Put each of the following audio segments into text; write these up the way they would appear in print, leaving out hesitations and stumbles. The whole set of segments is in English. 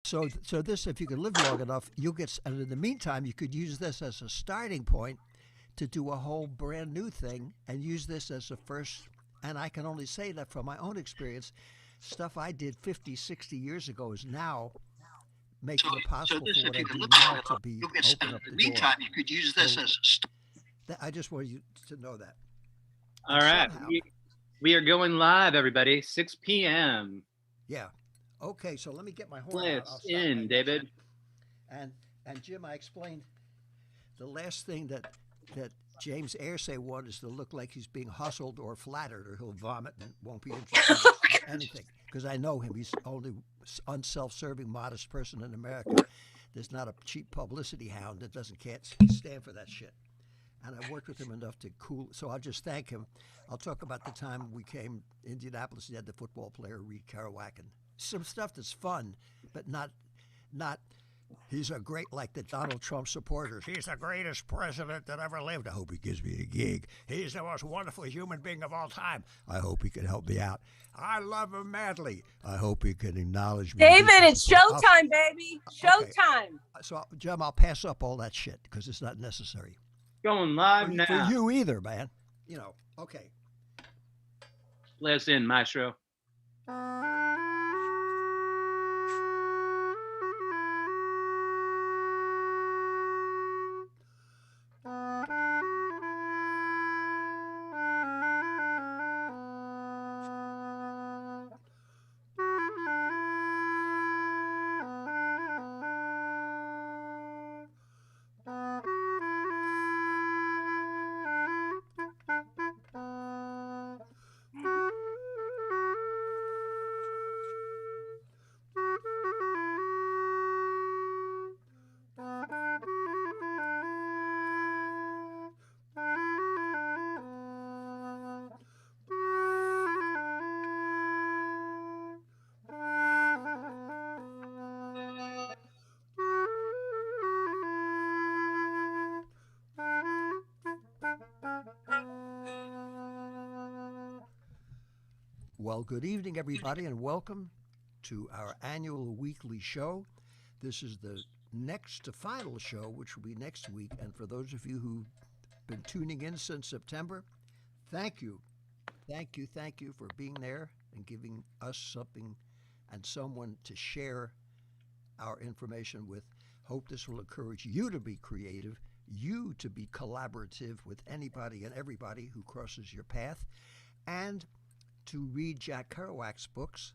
So this, if you can live long enough, you'll get. And in the meantime, you could use this as a starting point to do a whole brand new thing, and use this as a first. And I can only say that from my own experience, stuff I did 50, 60 years ago is now making it So possible for this, what if I you can do live long now to enough, be you'll get. open In up the the door. meantime, you could use this So as. I just want you to know that. All And right. somehow, We are going live, everybody. 6 p.m. yeah. Okay, so let me get my horn Play out. I'll us start my in, next one. David. And Jim, I explained the last thing that James Airsay wants is to look like he's being hustled or flattered, or he'll vomit and won't be interested in anything. Because I know him; he's the only unself-serving, modest person in America. There's not a cheap publicity hound that can't stand for that shit. And I worked with him enough to cool. So I'll just thank him. I'll talk about the time we came to Indianapolis. He had the football player read Kerouac and some stuff that's fun, but not. He's a great, like the Donald Trump supporters. He's the greatest president that ever lived. I hope he gives me a gig. He's the most wonderful human being of all time. I hope he can help me out. I love him madly. I hope he can acknowledge me. David, it's showtime, baby. Okay. Showtime. So, Jim, I'll pass up all that shit because it's not necessary. Going live now. For you either, man. Okay. Play us in, Maestro. Well, good evening, everybody, and welcome to our annual weekly show. This is the next to final show, which will be next week. And for those of you who've been tuning in since September, thank you. Thank you for being there and giving us something and someone to share our information with. Hope this will encourage you to be creative, you to be collaborative with anybody and everybody who crosses your path, and to read Jack Kerouac's books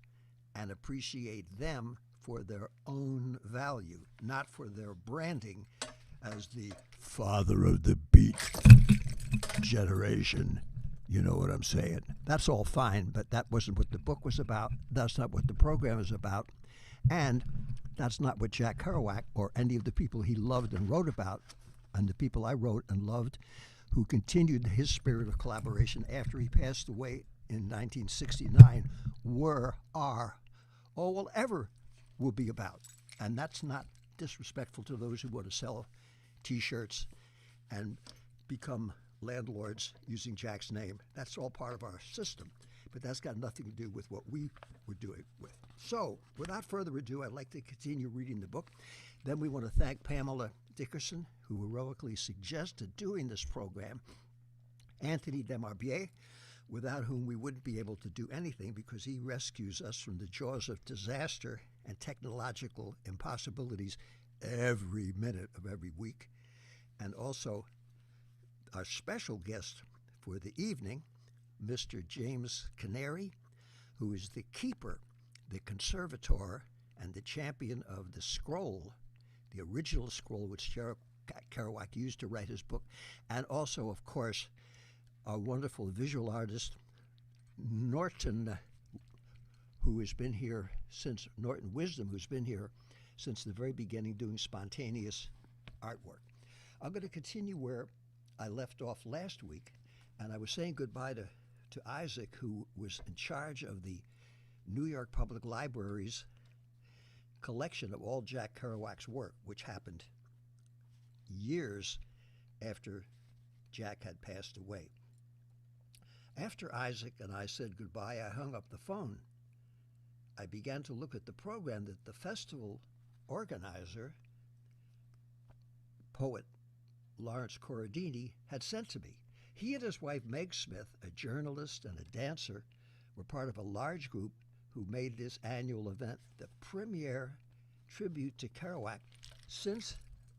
and appreciate them for their own value, not for their branding as the father of the beat generation. You know what I'm saying? That's all fine, but that wasn't what the book was about. That's not what the program is about. And that's not what Jack Kerouac or any of the people he loved and wrote about, and the people I wrote and loved, who continued his spirit of collaboration after he passed away in 1969, are, or will ever will be about. And that's not disrespectful to those who want to sell T-shirts and become landlords using Jack's name. That's all part of our system, but that's got nothing to do with what we were doing with. So, without further ado, I'd like to continue reading the book. Then we want to thank Pamela Dickerson, who heroically suggested doing this program, Anthony Demarbier, without whom we wouldn't be able to do anything because he rescues us from the jaws of disaster and technological impossibilities every minute of every week. And also our special guest for the evening, Mr. James Canary, who is the keeper, the conservator, and the champion of the scroll, the original scroll which Kerouac used to write his book, and also, of course, our wonderful visual artist, Norton, who has been here since, Norton Wisdom, who's been here since the very beginning doing spontaneous artwork. I'm going to continue where I left off last week, and I was saying goodbye to Isaac, who was in charge of the New York Public Library's collection of all Jack Kerouac's work, which happened years after Jack had passed away. After Isaac and I said goodbye, I hung up the phone. I began to look at the program that the festival organizer, poet Lawrence Corradini, had sent to me. He and his wife Meg Smith, a journalist and a dancer, were part of a large group who made this annual event the premier tribute to Kerouac since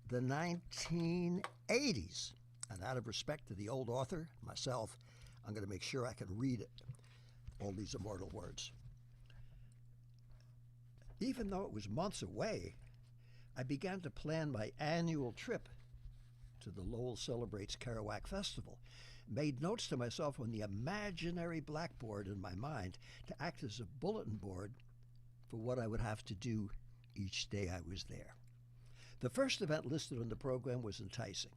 the 1980s. And out of respect to the old author, myself, I'm going to make sure I can read it, all these immortal words. Even though it was months away, I began to plan my annual trip to the Lowell Celebrates Kerouac Festival, made notes to myself on the imaginary blackboard in my mind to act as a bulletin board for what I would have to do each day I was there. The first event listed on the program was enticing.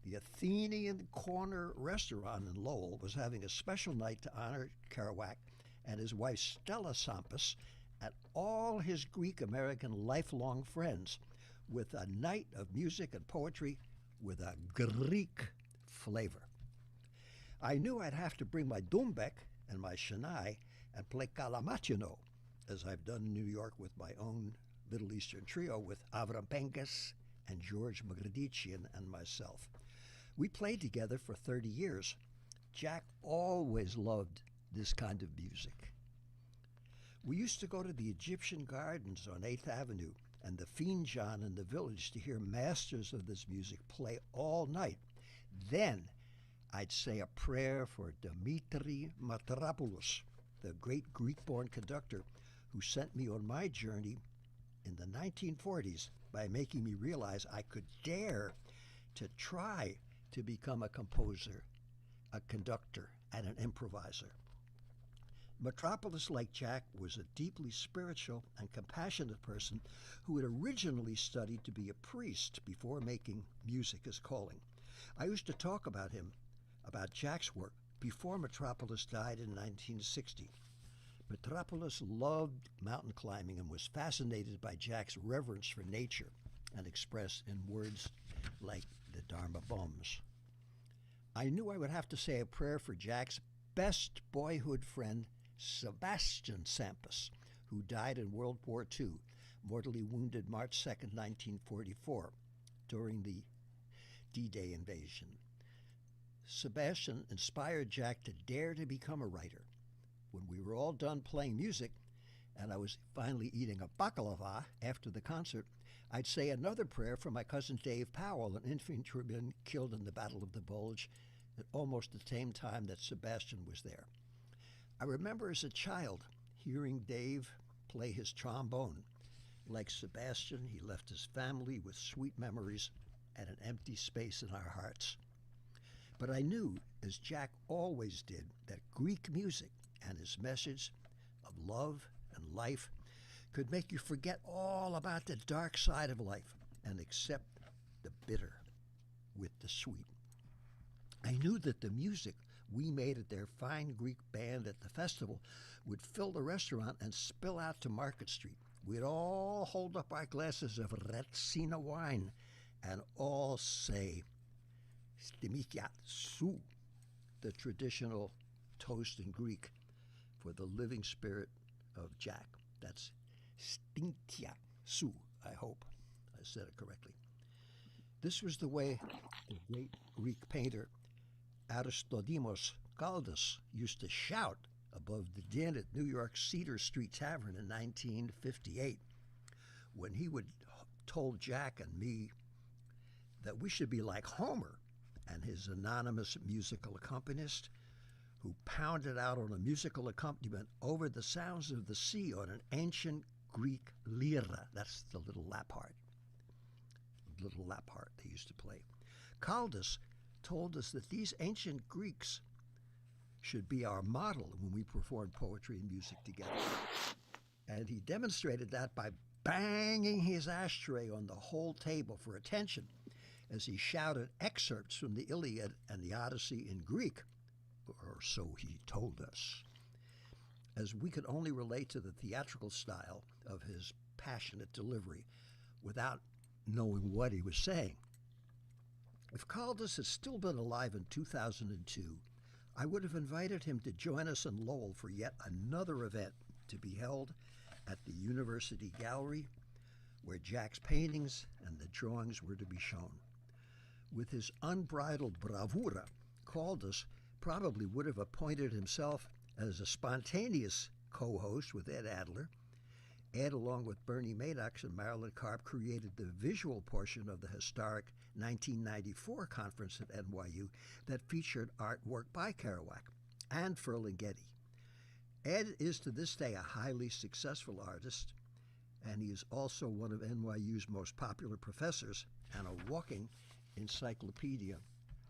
The Athenian Corner restaurant in Lowell was having a special night to honor Kerouac and his wife Stella Sampas and all his Greek-American lifelong friends, with a night of music and poetry with a Greek flavor. I knew I'd have to bring my doumbek and my shanai and play kalamatino, as I've done in New York with my own Middle Eastern trio with Avram Pengas and George Magradician and myself. We played together for 30 years. Jack always loved this kind of music. We used to go to the Egyptian Gardens on 8th Avenue and the Finjan in the Village to hear masters of this music play all night. Then I'd say a prayer for Dimitri Mitropoulos, the great Greek-born conductor who sent me on my journey in the 1940s by making me realize I could dare to try to become a composer, a conductor, and an improviser. Mitropoulos, like Jack, was a deeply spiritual and compassionate person who had originally studied to be a priest before making music his calling. I used to talk about him, about Jack's work, before Mitropoulos died in 1960. Mitropoulos loved mountain climbing and was fascinated by Jack's reverence for nature and expressed in words like the Dharma Bums. I knew I would have to say a prayer for Jack's best boyhood friend, Sebastian Sampas, who died in World War II, mortally wounded March 2, 1944, during the D-Day invasion. Sebastian inspired Jack to dare to become a writer. When we were all done playing music, and I was finally eating a baklava after the concert, I'd say another prayer for my cousin Dave Powell, an infantryman killed in the Battle of the Bulge at almost the same time that Sebastian was there. I remember as a child hearing Dave play his trombone. Like Sebastian, he left his family with sweet memories and an empty space in our hearts. But I knew, as Jack always did, that Greek music and his message of love and life could make you forget all about the dark side of life and accept the bitter with the sweet. I knew that the music we made at their fine Greek band at the festival would fill the restaurant and spill out to Market Street. We'd all hold up our glasses of Retsina wine and all say, Stimikia sou, the traditional toast in Greek for the living spirit of Jack. That's Stinkia sou, I hope I said it correctly. This was the way the great Greek painter Aristodemos Kaldas used to shout above the din at New York's Cedar Street Tavern in 1958 when he would told Jack and me that we should be like Homer and his anonymous musical accompanist who pounded out on a musical accompaniment over the sounds of the sea on an ancient Greek lyra. That's the little lap harp they used to play. Kaldas told us that these ancient Greeks should be our model when we perform poetry and music together. And he demonstrated that by banging his ashtray on the whole table for attention as he shouted excerpts from the Iliad and the Odyssey in Greek, or so he told us, as we could only relate to the theatrical style of his passionate delivery without knowing what he was saying. If Kaldas had still been alive in 2002, I would have invited him to join us in Lowell for yet another event to be held at the University Gallery, where Jack's paintings and the drawings were to be shown. With his unbridled bravura, Caldas probably would have appointed himself as a spontaneous co-host with Ed Adler. Ed, along with Bernie Maddox and Marilyn Karp, created the visual portion of the historic 1994 conference at NYU that featured artwork by Kerouac and Ferlinghetti. Ed is to this day a highly successful artist, and he is also one of NYU's most popular professors and a walking encyclopedia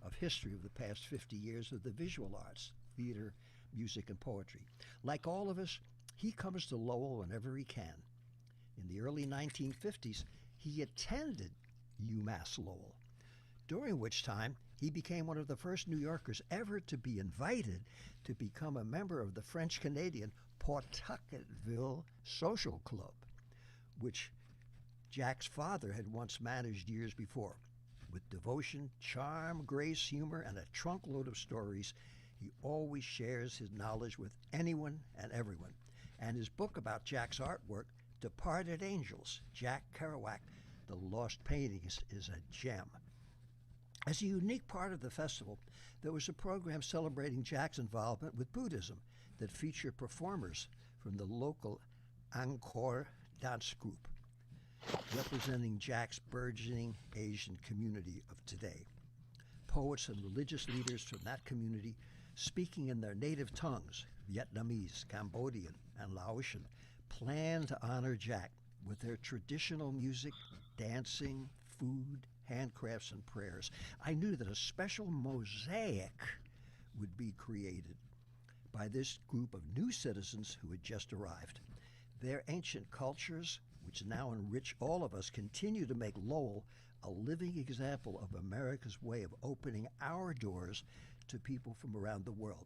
of history of the past 50 years of the visual arts, theater, music, and poetry. Like all of us, he comes to Lowell whenever he can. In the early 1950s, he attended UMass Lowell, during which time he became one of the first New Yorkers ever to be invited to become a member of the French-Canadian Pawtucketville Social Club, which Jack's father had once managed years before. With devotion, charm, grace, humor, and a trunkload of stories, he always shares his knowledge with anyone and everyone. And his book about Jack's artwork, Departed Angels, Jack Kerouac, The Lost Paintings, is a gem. As a unique part of the festival, there was a program celebrating Jack's involvement with Buddhism that featured performers from the local Angkor dance group, representing Jack's burgeoning Asian community of today. Poets and religious leaders from that community, speaking in their native tongues, Vietnamese, Cambodian, and Laotian, plan to honor Jack with their traditional music, dancing, food, handcrafts, and prayers. I knew that a special mosaic would be created by this group of new citizens who had just arrived. Their ancient cultures, which now enrich all of us, continue to make Lowell a living example of America's way of opening our doors to people from around the world.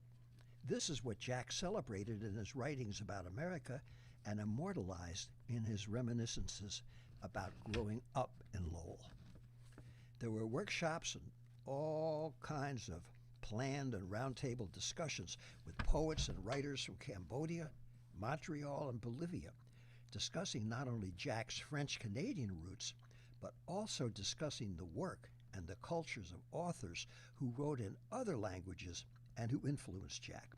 This is what Jack celebrated in his writings about America and immortalized in his reminiscences about growing up in Lowell. There were workshops and all kinds of planned and roundtable discussions with poets and writers from Cambodia, Montreal, and Bolivia, discussing not only Jack's French-Canadian roots, but also discussing the work and the cultures of authors who wrote in other languages and who influenced Jack.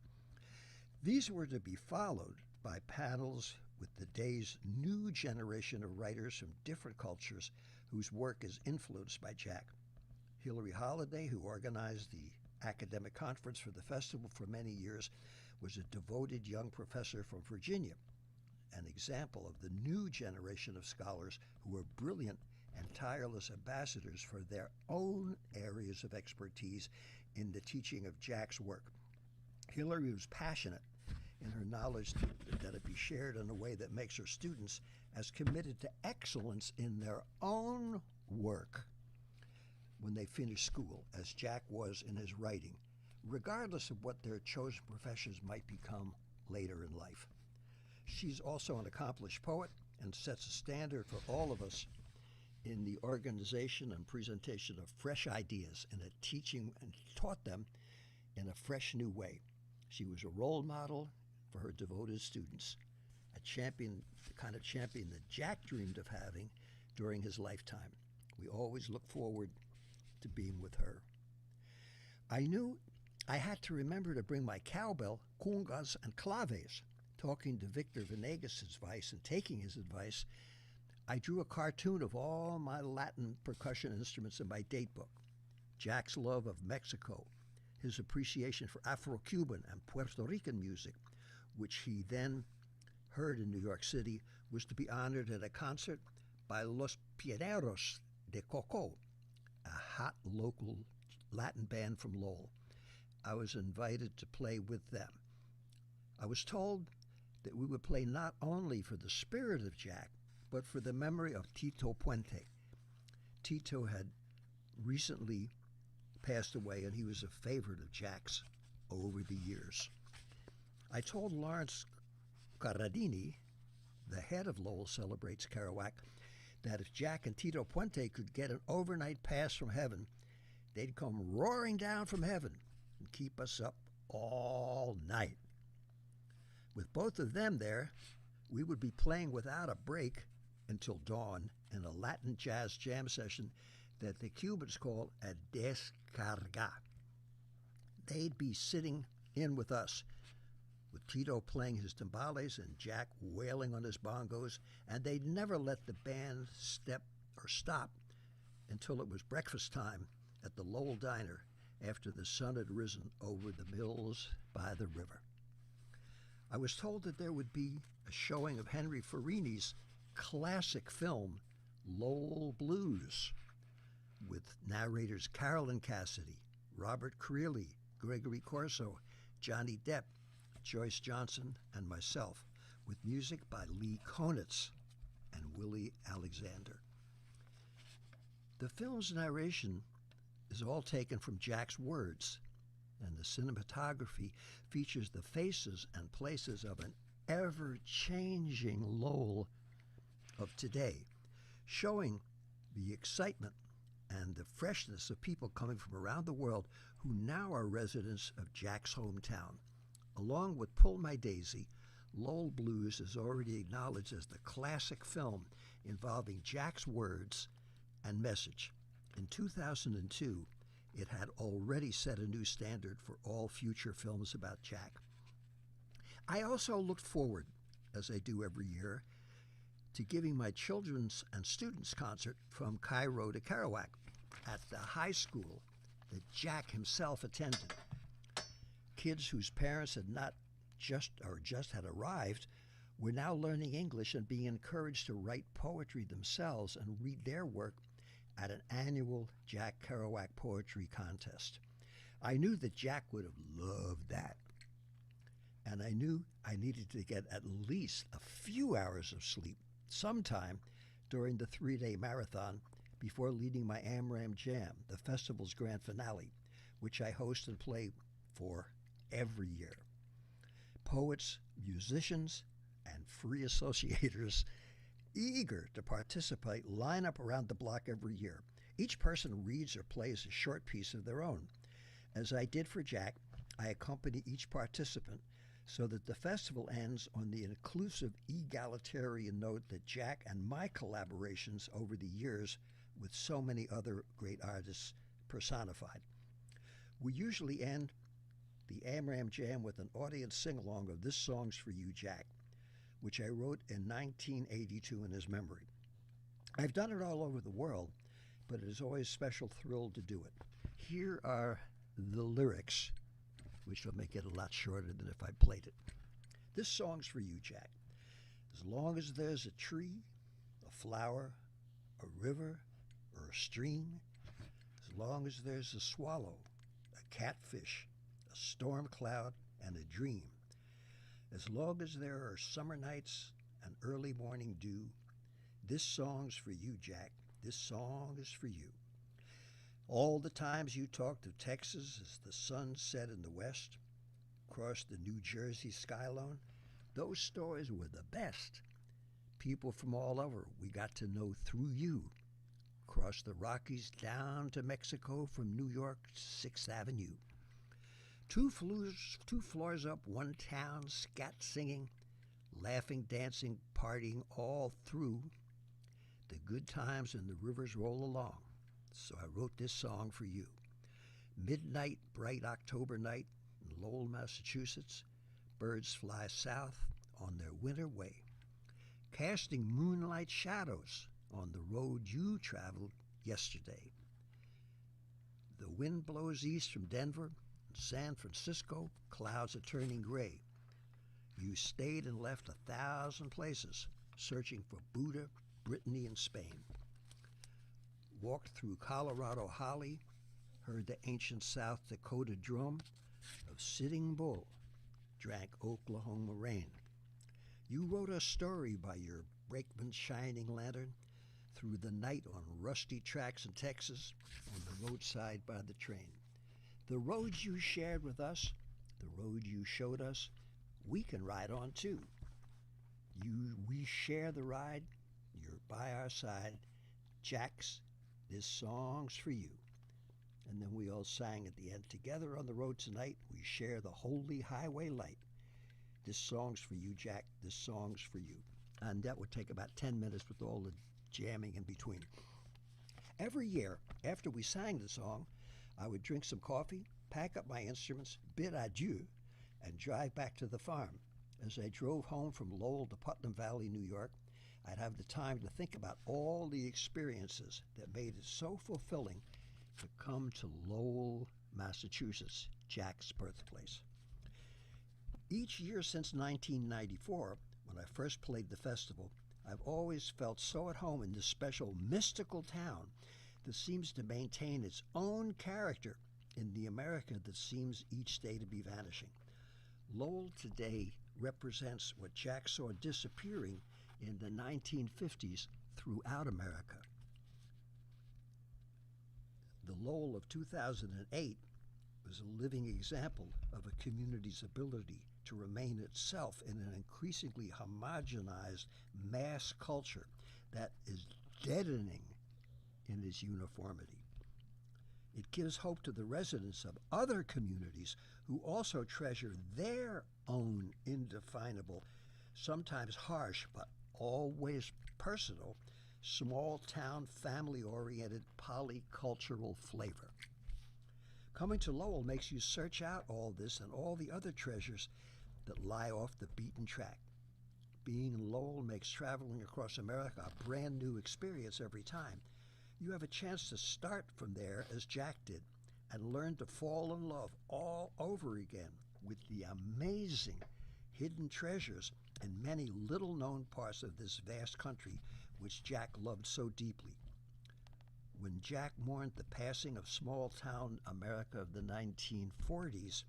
These were to be followed by panels with the day's new generation of writers from different cultures whose work is influenced by Jack. Hillary Holliday, who organized the academic conference for the festival for many years, was a devoted young professor from Virginia, an example of the new generation of scholars who were brilliant and tireless ambassadors for their own areas of expertise in the teaching of Jack's work. Hillary was passionate in her knowledge that it be shared in a way that makes her students as committed to excellence in their own work when they finish school as Jack was in his writing, regardless of what their chosen professions might become later in life. She's also an accomplished poet and sets a standard for all of us in the organization and presentation of fresh ideas and a teaching and taught them in a fresh new way. She was a role model for her devoted students, a champion, the kind of champion that Jack dreamed of having during his lifetime. We always look forward to being with her. I knew I had to remember to bring my cowbell, congas, and claves. Talking to Victor Venegas' advice and taking his advice, I drew a cartoon of all my Latin percussion instruments in my date book. Jack's love of Mexico, his appreciation for Afro-Cuban and Puerto Rican music, which he then heard in New York City, was to be honored at a concert by Los Pioneros de Coco, a hot local Latin band from Lowell. I was invited to play with them. I was told that we would play not only for the spirit of Jack, but for the memory of Tito Puente. Tito had recently passed away, and he was a favorite of Jack's over the years. I told Lawrence Carradini, the head of Lowell Celebrates Kerouac, that if Jack and Tito Puente could get an overnight pass from heaven, they'd come roaring down from heaven and keep us up all night. With both of them there, we would be playing without a break until dawn in a Latin jazz jam session that the Cubans call a descarga. They'd be sitting in with us, with Tito playing his timbales and Jack wailing on his bongos, and they'd never let the band stop until it was breakfast time at the Lowell Diner after the sun had risen over the mills by the river. I was told that there would be a showing of Henry Farini's classic film, Lowell Blues, with narrators Carolyn Cassidy, Robert Creeley, Gregory Corso, Johnny Depp, Joyce Johnson, and myself, with music by Lee Konitz and Willie Alexander. The film's narration is all taken from Jack's words, and the cinematography features the faces and places of an ever-changing Lowell of today, showing the excitement and the freshness of people coming from around the world who now are residents of Jack's hometown. Along with Pull My Daisy, Lowell Blues is already acknowledged as the classic film involving Jack's words and message. In 2002, it had already set a new standard for all future films about Jack. I also looked forward, as I do every year, to giving my children's and students' concert from Cairo to Kerouac at the high school that Jack himself attended. Kids whose parents had not just had arrived were now learning English and being encouraged to write poetry themselves and read their work at an annual Jack Kerouac poetry contest. I knew that Jack would have loved that, and I knew I needed to get at least a few hours of sleep sometime during the 3-day marathon before leading my Amram Jam, the festival's grand finale, which I host and play for every year. Poets, musicians, and free associators eager to participate line up around the block every year. Each person reads or plays a short piece of their own. As I did for Jack, I accompany each participant so that the festival ends on the inclusive, egalitarian note that Jack and my collaborations over the years with so many other great artists personified. We usually end the Amram Jam with an audience sing-along of This Song's for You, Jack, which I wrote in 1982 in his memory. I've done it all over the world, but it is always a special thrill to do it. Here are the lyrics, which will make it a lot shorter than if I played it. This song's for you, Jack. As long as there's a tree, a flower, a river, or a stream, as long as there's a swallow, a catfish, a storm cloud, and a dream, as long as there are summer nights and early morning dew, this song's for you, Jack. This song is for you. All the times you talked of Texas as the sun set in the west, across the New Jersey skyline, those stories were the best. People from all over we got to know through you. Across the Rockies down to Mexico from New York's 6th Avenue. Two floors up, one town, scat singing, laughing, dancing, partying all through. The good times and the rivers roll along. So I wrote this song for you. Midnight, bright October night in Lowell, Massachusetts. Birds fly south on their winter way, casting moonlight shadows on the road you traveled yesterday. The wind blows east from Denver. San Francisco, clouds are turning gray. You stayed and left 1,000 places, searching for Buddha, Brittany, and Spain. Walked through Colorado holly, heard the ancient South Dakota drum of Sitting Bull, drank Oklahoma rain. You wrote a story by your brakeman's shining lantern through the night on rusty tracks in Texas, on the roadside by the train. The roads you shared with us, the road you showed us, we can ride on too. We share the ride, you're by our side. Jack's, this song's for you. And then we all sang at the end, together on the road tonight, we share the holy highway light. This song's for you, Jack, this song's for you. and that would take about 10 minutes with all the jamming in between. Every year, after we sang the song, I would drink some coffee, pack up my instruments, bid adieu, and drive back to the farm. As I drove home from Lowell to Putnam Valley, New York, I'd have the time to think about all the experiences that made it so fulfilling to come to Lowell, Massachusetts, Jack's birthplace. Each year since 1994, when I first played the festival, I've always felt so at home in this special mystical town that seems to maintain its own character in the America that seems each day to be vanishing. Lowell today represents what Jack saw disappearing in the 1950s throughout America. The Lowell of 2008 was a living example of a community's ability to remain itself in an increasingly homogenized mass culture that is deadening in its uniformity. It gives hope to the residents of other communities who also treasure their own indefinable, sometimes harsh but always personal, small-town, family-oriented, polycultural flavor. Coming to Lowell makes you search out all this and all the other treasures that lie off the beaten track. Being in Lowell makes traveling across America a brand new experience every time. You have a chance to start from there as Jack did and learn to fall in love all over again with the amazing hidden treasures in many little-known parts of this vast country which Jack loved so deeply. When Jack mourned the passing of small-town America of the 1940s,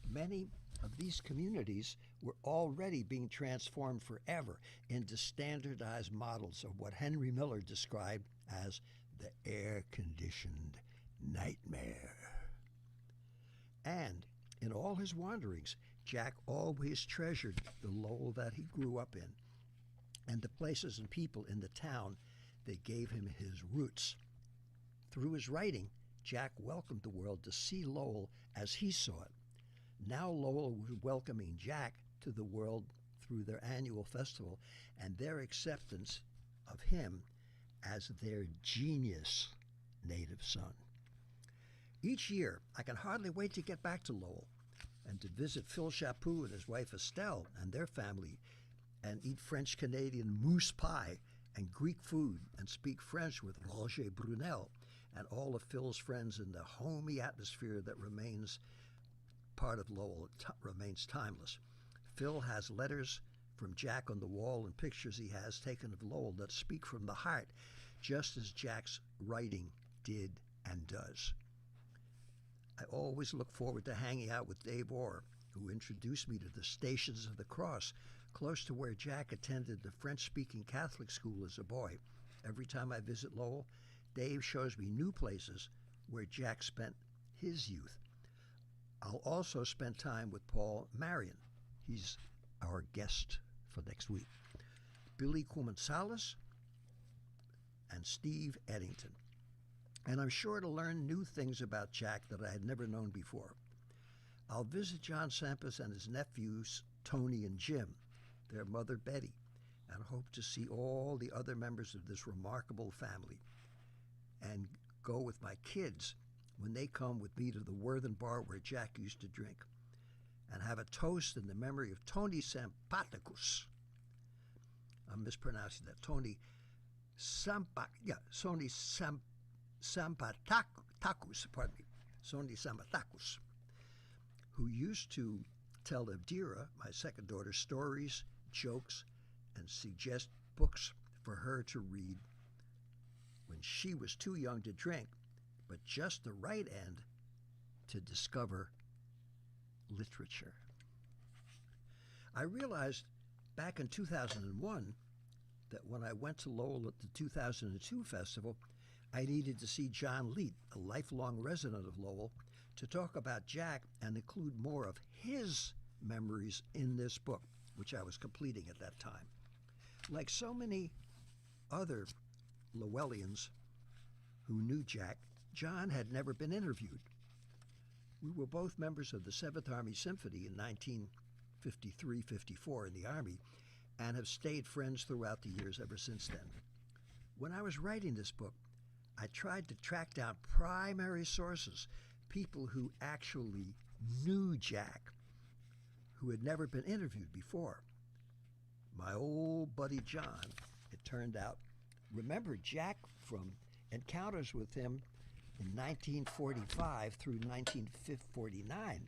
many of these communities were already being transformed forever into standardized models of what Henry Miller described as the air-conditioned nightmare. And in all his wanderings, Jack always treasured the Lowell that he grew up in and the places and people in the town that gave him his roots. Through his writing, Jack welcomed the world to see Lowell as he saw it. Now Lowell was welcoming Jack to the world through their annual festival and their acceptance of him as their genius native son. Each year, I can hardly wait to get back to Lowell and to visit Phil Chaput and his wife Estelle and their family and eat French-Canadian mousse pie and Greek food and speak French with Roger Brunel and all of Phil's friends in the homey atmosphere that remains part of Lowell, remains timeless. Phil has letters from Jack on the wall and pictures he has taken of Lowell that speak from the heart, just as Jack's writing did and does. I always look forward to hanging out with Dave Orr, who introduced me to the Stations of the Cross, close to where Jack attended the French-speaking Catholic school as a boy. Every time I visit Lowell, Dave shows me new places where Jack spent his youth. I'll also spend time with Paul Marion. He's our guest for next week. Billy Cumansalas and Steve Eddington. And I'm sure to learn new things about Jack that I had never known before. I'll visit John Sampas and his nephews, Tony and Jim, their mother, Betty, and hope to see all the other members of this remarkable family and go with my kids when they come with me to the Worthen Bar where Jack used to drink and have a toast in the memory of Tony Sampaticus. I'm mispronouncing that. Tony Sampaticus, pardon me, Sony Sampaticus, who used to tell Evdira, my second daughter, stories, jokes, and suggest books for her to read when she was too young to drink, but just the right end to discover literature. I realized back in 2001 that when I went to Lowell at the 2002 festival, I needed to see John Leet, a lifelong resident of Lowell, to talk about Jack and include more of his memories in this book, which I was completing at that time. Like so many other Lowellians who knew Jack, John had never been interviewed. We were both members of the 7th Army Symphony in 1953-54 in the Army, and have stayed friends throughout the years ever since then. When I was writing this book, I tried to track down primary sources, people who actually knew Jack, who had never been interviewed before. My old buddy John, it turned out, remembered Jack from encounters with him in 1945 through 1949.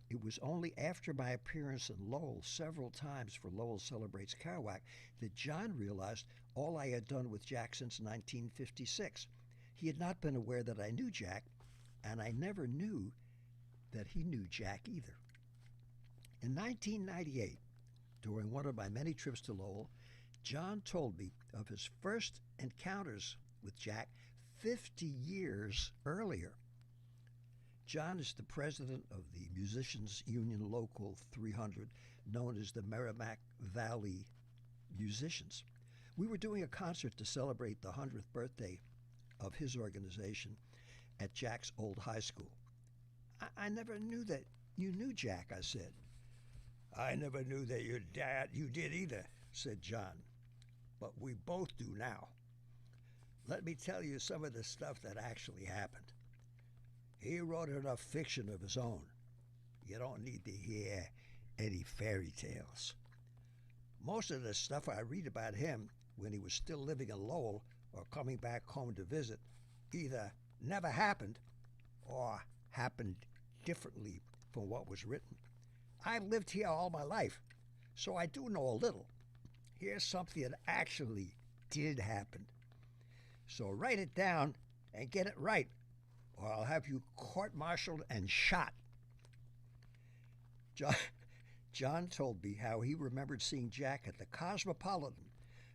It was only after my appearance in Lowell several times for Lowell Celebrates Kerouac that John realized all I had done with Jack since 1956. He had not been aware that I knew Jack, and I never knew that he knew Jack either. In 1998, during one of my many trips to Lowell, John told me of his first encounters with Jack 50 years earlier. John is the president of the Musicians Union Local 300, known as the Merrimack Valley Musicians. We were doing a concert to celebrate the 100th birthday of his organization at Jack's old high school. I never knew that you knew Jack, I said. I never knew that you did either, said John. But we both do now. Let me tell you some of the stuff that actually happened. He wrote enough fiction of his own. You don't need to hear any fairy tales. Most of the stuff I read about him when he was still living in Lowell or coming back home to visit either never happened or happened differently from what was written. I've lived here all my life, so I do know a little. Here's something that actually did happen. So write it down and get it right, or I'll have you court-martialed and shot. John told me how he remembered seeing Jack at the Cosmopolitan,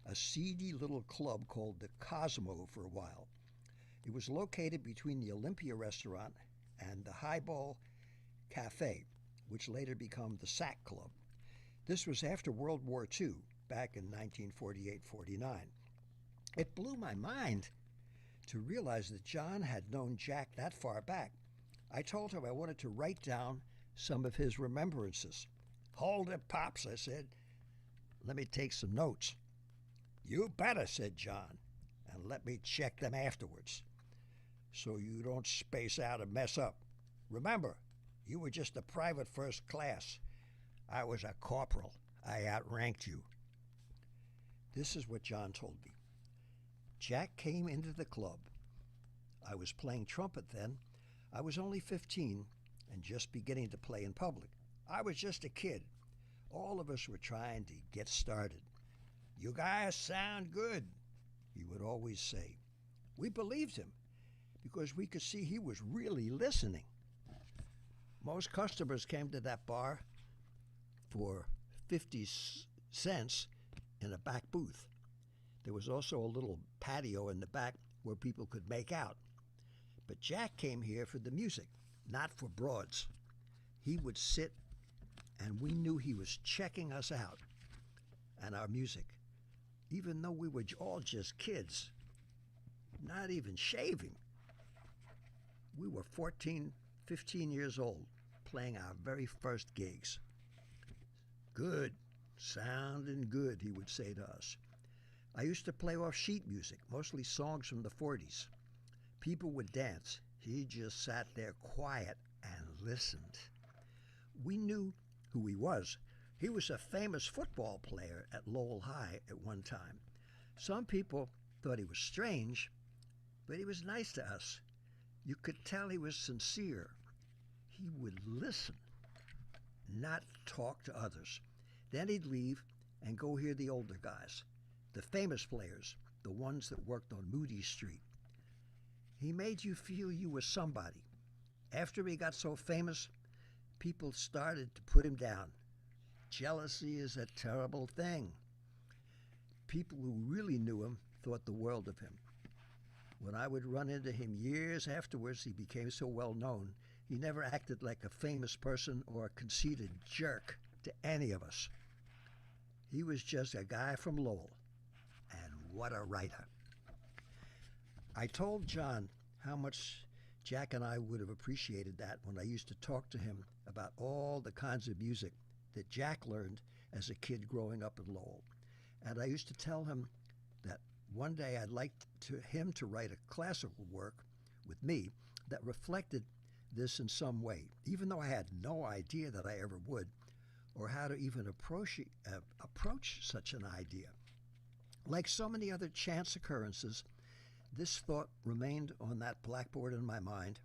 a seedy little club called the Cosmo for a while. It was located between the Olympia restaurant and the Highball Cafe, which later became the Sack Club. This was after World War II, back in 1948-49. It blew my mind to realize that John had known Jack that far back. I told him I wanted to write down some of his remembrances. Hold it, Pops, I said. Let me take some notes. You better, said John, and let me check them afterwards, so you don't space out and mess up. Remember, you were just a private first class. I was a corporal. I outranked you. This is what John told me. Jack came into the club. I was playing trumpet then. I was only 15 and just beginning to play in public. I was just a kid. All of us were trying to get started. You guys sound good, he would always say. We believed him because we could see he was really listening. Most customers came to that bar for 50 cents in a back booth. There was also a little patio in the back where people could make out. But Jack came here for the music, not for broads. He would sit, and we knew he was checking us out and our music, even though we were all just kids, not even shaving. We were 14, 15 years old, playing our very first gigs. Good, sounding good, he would say to us. I used to play off sheet music, mostly songs from the 40s. People would dance. He just sat there quiet and listened. We knew who he was. He was a famous football player at Lowell High at one time. Some people thought he was strange, but he was nice to us. You could tell he was sincere. He would listen, not talk to others. Then he'd leave and go hear the older guys, the famous players, the ones that worked on Moody Street. He made you feel you were somebody. After he got so famous, people started to put him down. Jealousy is a terrible thing. People who really knew him thought the world of him. When I would run into him years afterwards, he became so well known, he never acted like a famous person or a conceited jerk to any of us. He was just a guy from Lowell, and what a writer. I told John how much Jack and I would have appreciated that when I used to talk to him about all the kinds of music that Jack learned as a kid growing up in Lowell. And I used to tell him that one day I'd like him to write a classical work with me that reflected this in some way, even though I had no idea that I ever would, or how to even approach such an idea. Like so many other chance occurrences, this thought remained on that blackboard in my mind,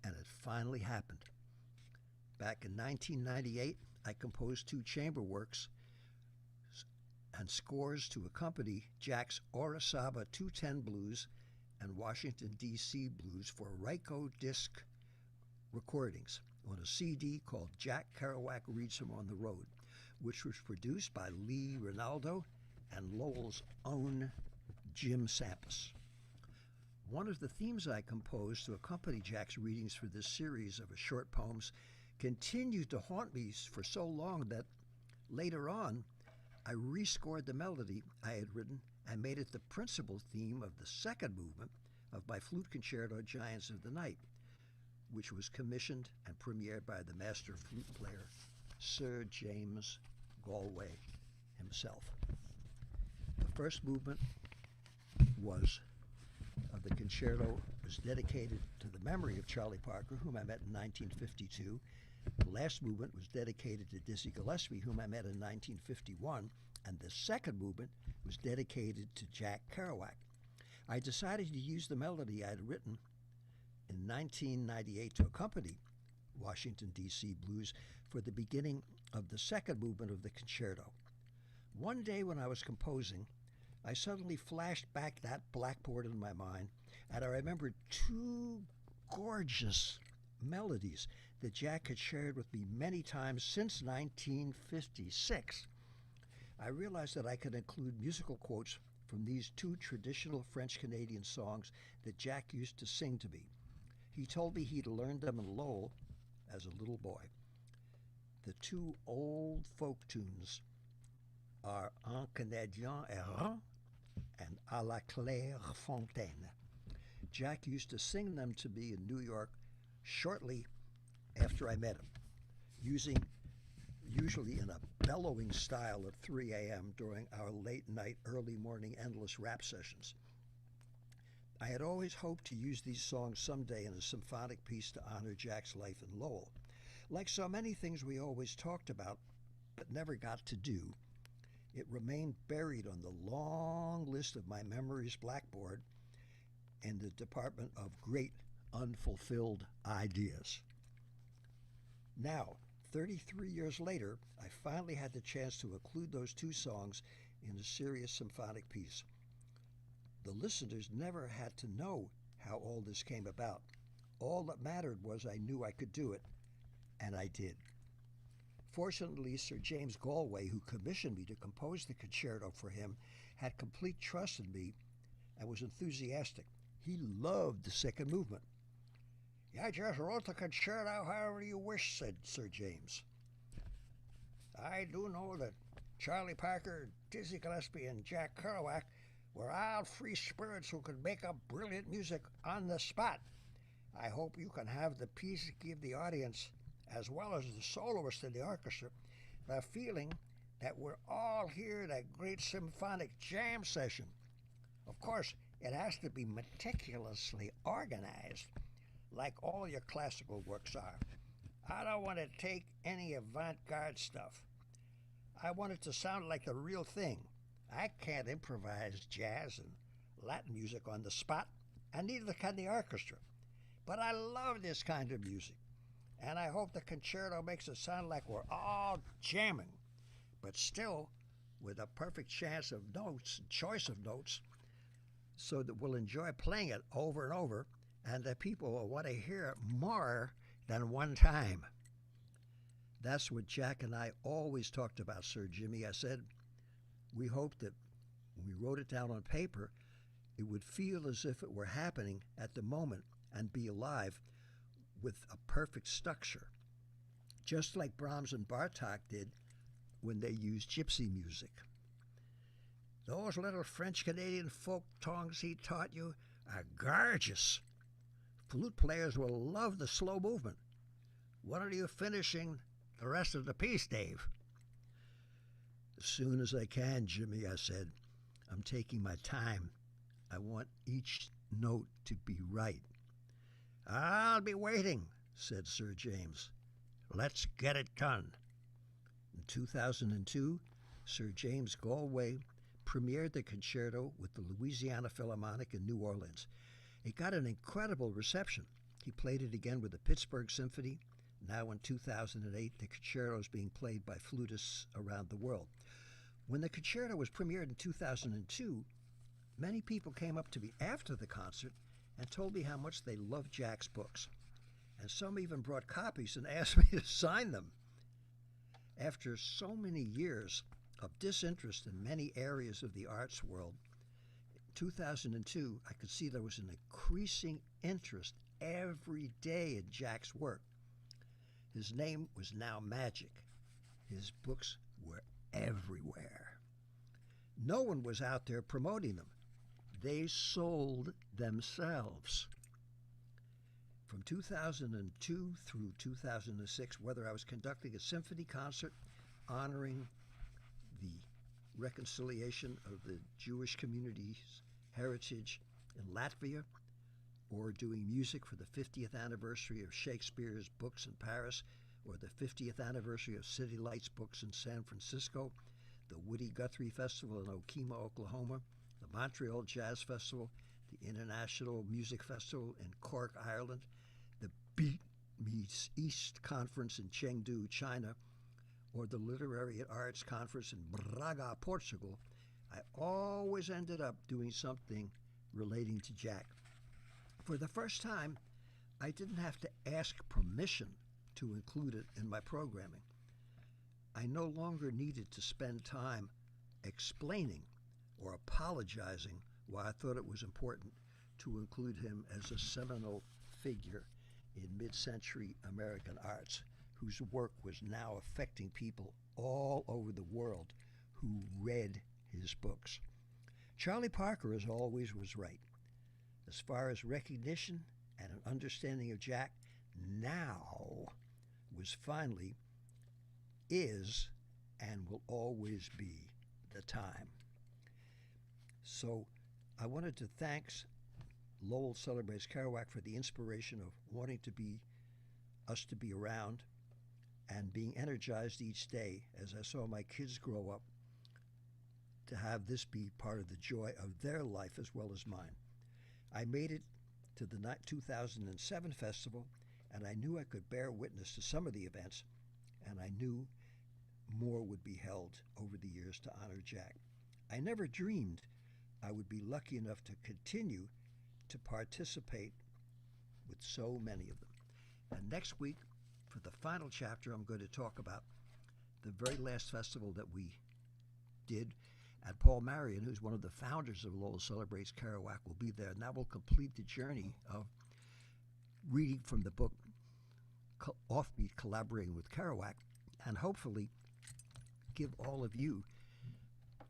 and it finally happened. Back in 1998, I composed 2 chamber works and scores to accompany Jack's Orizaba 210 Blues and Washington, D.C. Blues for Ryko disc recordings on a CD called Jack Kerouac Reads Amram on the Road, which was produced by Lee Ronaldo and Lowell's own Jim Sampas. One of the themes I composed to accompany Jack's readings for this series of his short poems continued to haunt me for so long that later on I rescored the melody I had written and made it the principal theme of the second movement of my flute concerto, Giants of the Night, which was commissioned and premiered by the master flute player, Sir James Galway himself. The first movement of the concerto was dedicated to the memory of Charlie Parker, whom I met in 1952. The last movement was dedicated to Dizzy Gillespie, whom I met in 1951, and the second movement was dedicated to Jack Kerouac. I decided to use the melody I had written in 1998 to accompany Washington, D.C. Blues for the beginning of the second movement of the concerto. One day when I was composing, I suddenly flashed back that blackboard in my mind, and I remembered 2 gorgeous melodies that Jack had shared with me many times since 1956. I realized that I could include musical quotes from these 2 traditional French-Canadian songs that Jack used to sing to me. He told me he'd learned them in Lowell as a little boy. The 2 old folk tunes are Un Canadien errant and À la Claire Fontaine. Jack used to sing them to me in New York shortly after I met him, usually in a bellowing style at 3 a.m. during our late night, early morning endless rap sessions. I had always hoped to use these songs someday in a symphonic piece to honor Jack's life in Lowell. Like so many things we always talked about but never got to do, it remained buried on the long list of my memories blackboard in the department of great unfulfilled ideas. Now, 33 years later, I finally had the chance to include those 2 songs in a serious symphonic piece. The listeners never had to know how all this came about. All that mattered was I knew I could do it, and I did. Fortunately, Sir James Galway, who commissioned me to compose the concerto for him, had complete trust in me and was enthusiastic. He loved the second movement. "I just wrote the concerto however you wish," said Sir James. "I do know that Charlie Parker, Dizzy Gillespie, and Jack Kerouac were all free spirits who could make up brilliant music on the spot. I hope you can have the piece give the audience, as well as the soloist in the orchestra, the feeling that we're all here at a great symphonic jam session. Of course, it has to be meticulously organized, like all your classical works are. I don't want to take any avant-garde stuff. I want it to sound like the real thing. I can't improvise jazz and Latin music on the spot, and neither can the orchestra. But I love this kind of music, and I hope the concerto makes it sound like we're all jamming, but still with a perfect choice of notes, so that we'll enjoy playing it over and over, and that people will want to hear it more than one time." That's what Jack and I always talked about, Sir Jimmy. I said, we hoped that when we wrote it down on paper, it would feel as if it were happening at the moment and be alive with a perfect structure, just like Brahms and Bartok did when they used gypsy music. "Those little French-Canadian folk tongues he taught you are gorgeous. Flute players will love the slow movement. When are you finishing the rest of the piece, Dave?" As soon as I can, Jimmy, I said. I'm taking my time. I want each note to be right. I'll be waiting, said Sir James. Let's get it done. In 2002, Sir James Galway premiered the concerto with the Louisiana Philharmonic in New Orleans. It got an incredible reception. He played it again with the Pittsburgh Symphony. Now in 2008, the concerto is being played by flutists around the world. When the concerto was premiered in 2002, many people came up to me after the concert and told me how much they loved Jack's books. And some even brought copies and asked me to sign them. After so many years of disinterest in many areas of the arts world, in 2002, I could see there was an increasing interest every day in Jack's work. His name was now magic. His books were everywhere. No one was out there promoting them. They sold themselves. From 2002 through 2006, whether I was conducting a symphony concert honoring the reconciliation of the Jewish community's heritage in Latvia, or doing music for the 50th anniversary of Shakespeare's books in Paris, or the 50th anniversary of City Lights Books in San Francisco, the Woody Guthrie Festival in Okemah, Oklahoma, the Montreal Jazz Festival, the International Music Festival in Cork, Ireland, the Beat Meets East Conference in Chengdu, China, or the Literary Arts Conference in Braga, Portugal, I always ended up doing something relating to Jack. For the first time, I didn't have to ask permission to include it in my programming. I no longer needed to spend time explaining or apologizing why I thought it was important to include him as a seminal figure in mid-century American arts, whose work was now affecting people all over the world who read his books. Charlie Parker, as always, was right. As far as recognition and an understanding of Jack, now was finally, is, and will always be the time. So I wanted to thank Lowell Celebrates Kerouac for the inspiration of wanting us to be around and being energized each day as I saw my kids grow up, to have this be part of the joy of their life as well as mine. I made it to the 2007 festival, and I knew I could bear witness to some of the events, and I knew more would be held over the years to honor Jack. I never dreamed I would be lucky enough to continue to participate with so many of them. And next week, for the final chapter, I'm going to talk about the very last festival that we did. And Paul Marion, who's one of the founders of Lowell Celebrates Kerouac, will be there. And that will complete the journey of reading from the book Offbeat, Collaborating with Kerouac, and hopefully give all of you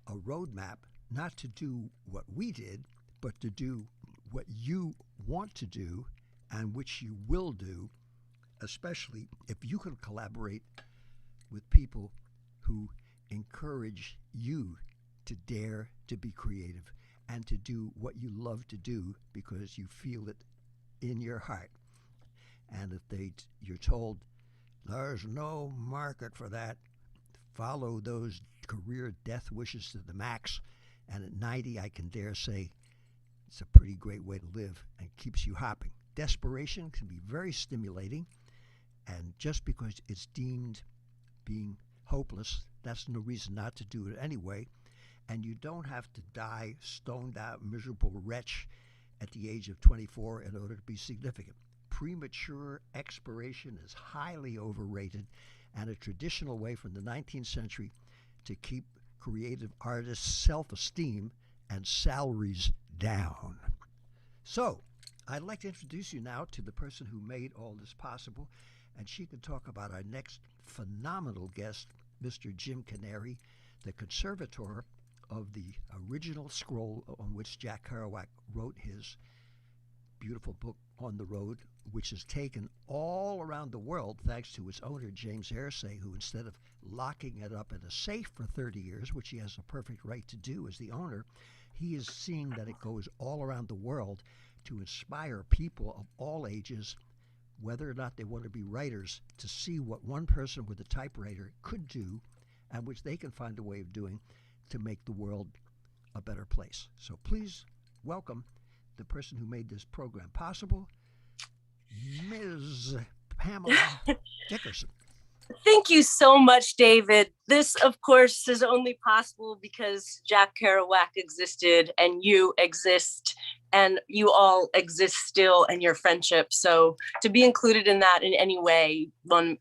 a roadmap, not to do what we did, but to do what you want to do and which you will do, especially if you can collaborate with people who encourage you to dare to be creative and to do what you love to do because you feel it in your heart. And if you're told there's no market for that, follow those career death wishes to the max. And at 90, I can dare say it's a pretty great way to live and keeps you hopping. Desperation can be very stimulating, and just because it's deemed being hopeless, that's no reason not to do it anyway. And you don't have to die stoned out, miserable wretch at the age of 24 in order to be significant. Premature expiration is highly overrated and a traditional way from the 19th century to keep creative artists' self-esteem and salaries down. So, I'd like to introduce you now to the person who made all this possible, and she can talk about our next phenomenal guest, Mr. Jim Canary, the conservator of the original scroll on which Jack Kerouac wrote his beautiful book, On the Road, which is taken all around the world thanks to its owner, James Airsay, who instead of locking it up in a safe for 30 years, which he has a perfect right to do as the owner, he is seeing that it goes all around the world to inspire people of all ages, whether or not they want to be writers, to see what one person with a typewriter could do and which they can find a way of doing to make the world a better place. So please welcome the person who made this program possible, Ms. Pamela Dickerson. Thank you so much, David. This, of course, is only possible because Jack Kerouac existed and you exist and you all exist still and your friendship. So to be included in that in any way,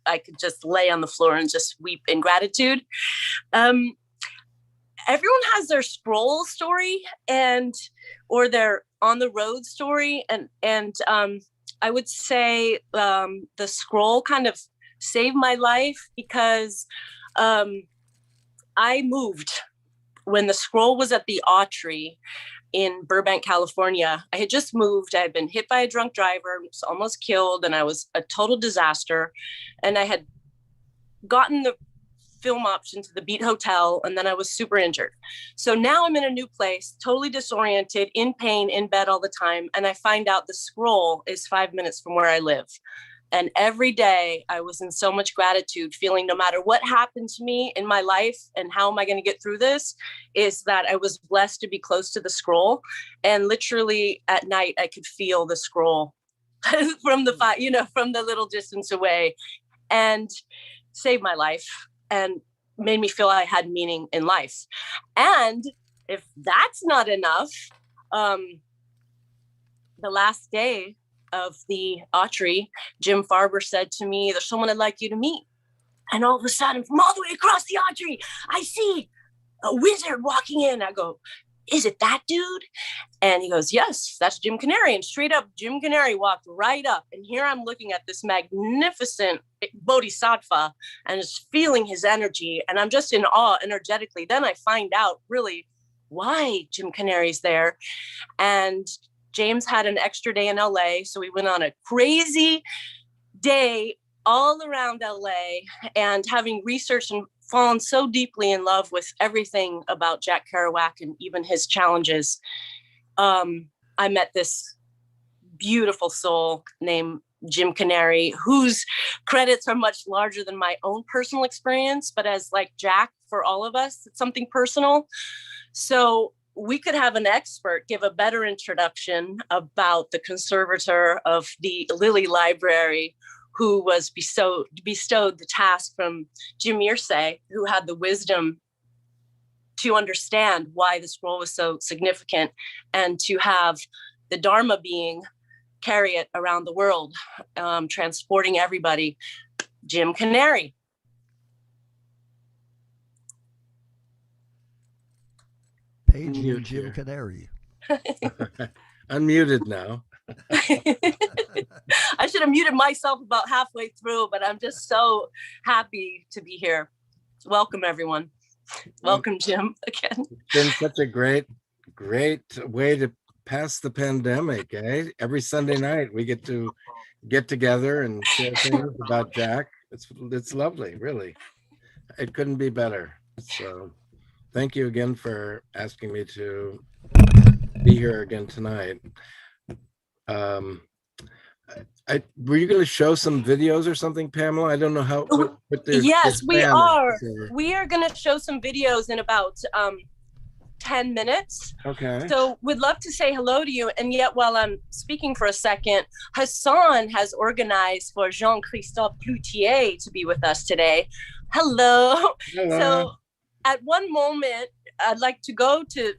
I could just lay on the floor and just weep in gratitude. Everyone has their scroll story or their on the road story. And I would say the scroll kind of saved my life because I moved when the scroll was at the Autry in Burbank, California. I had just moved. I had been hit by a drunk driver, was almost killed, and I was a total disaster. And I had gotten the film option to the Beat Hotel, and then I was super injured. So now I'm in a new place, totally disoriented, in pain, in bed all the time. And I find out the scroll is 5 minutes from where I live. And every day I was in so much gratitude, feeling no matter what happened to me in my life and how am I going to get through this, is that I was blessed to be close to the scroll. And literally at night, I could feel the scroll from from the little distance away, and saved my life and made me feel I had meaning in life. And if that's not enough, the last day of the Autry, Jim Farber said to me, "There's someone I'd like you to meet." And all of a sudden, from all the way across the Autry, I see a wizard walking in. I go, "Is it that dude?" And he goes, "Yes, that's Jim Canary." And straight up, Jim Canary walked right up. And here I'm looking at this magnificent bodhisattva and just feeling his energy. And I'm just in awe energetically. Then I find out really why Jim Canary's there. And James had an extra day in LA. So we went on a crazy day all around LA, and having researched and fallen so deeply in love with everything about Jack Kerouac and even his challenges, I met this beautiful soul named Jim Canary, whose credits are much larger than my own personal experience, but as like Jack, for all of us, it's something personal. So we could have an expert give a better introduction about the conservator of the Lilly Library, who was bestowed the task from Jim Canary, who had the wisdom to understand why the scroll was so significant, and to have the Dharma being carry it around the world, transporting everybody. Jim Canary. Paging Jim Canary. Unmuted now. I should have muted myself about halfway through, but I'm just so happy to be here. Welcome, everyone. Welcome, Jim, again. It's been such a great way to pass the pandemic, eh? Every Sunday night we get to get together and share things about Jack. It's lovely, really. It couldn't be better. So thank you again for asking me to be here again tonight. Were you going to show some videos or something, Pamela? I don't know how. Yes, we are. We are going to show some videos in about 10 minutes. Okay. So we'd love to say hello to you. And yet, while I'm speaking for a second, Hassan has organized for Jean-Christophe Cloutier to be with us today. Hello. Hello. So at one moment, I'd like to go to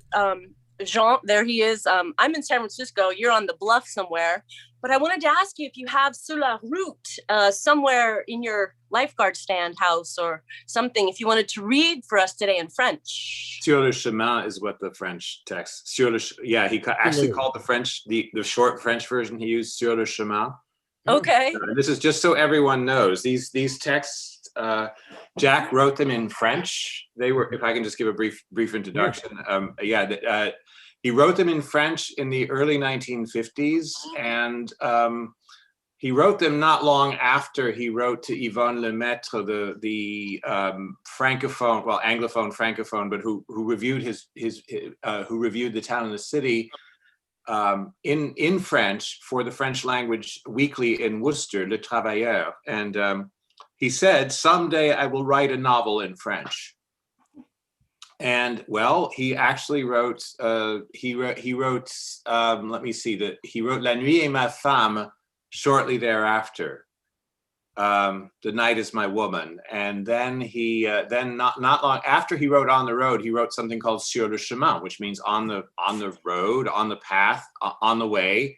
Jean. There he is. I'm in San Francisco. You're on the bluff somewhere. But I wanted to ask you if you have Sur la Route somewhere in your lifeguard stand house or something, if you wanted to read for us today in French. Sur le chemin is what the French text. He actually called the French, the short French version, he used sur le chemin. Okay. This is just so everyone knows. These texts, Jack wrote them in French. They were, if I can just give a brief introduction. He wrote them in French in the early 1950s, and he wrote them not long after he wrote to Yvonne Lemaitre, the francophone, well, anglophone francophone, but who reviewed who reviewed The Town and the City in French for the French language weekly in Worcester, Le Travailleur, and he said, "Someday I will write a novel in French." And well, he actually wrote. He wrote. Let me see. He wrote La Nuit et ma femme shortly thereafter. The Night is My Woman, and then then not long after he wrote On the Road, he wrote something called Sur le chemin, which means on the road, on the path, on the way.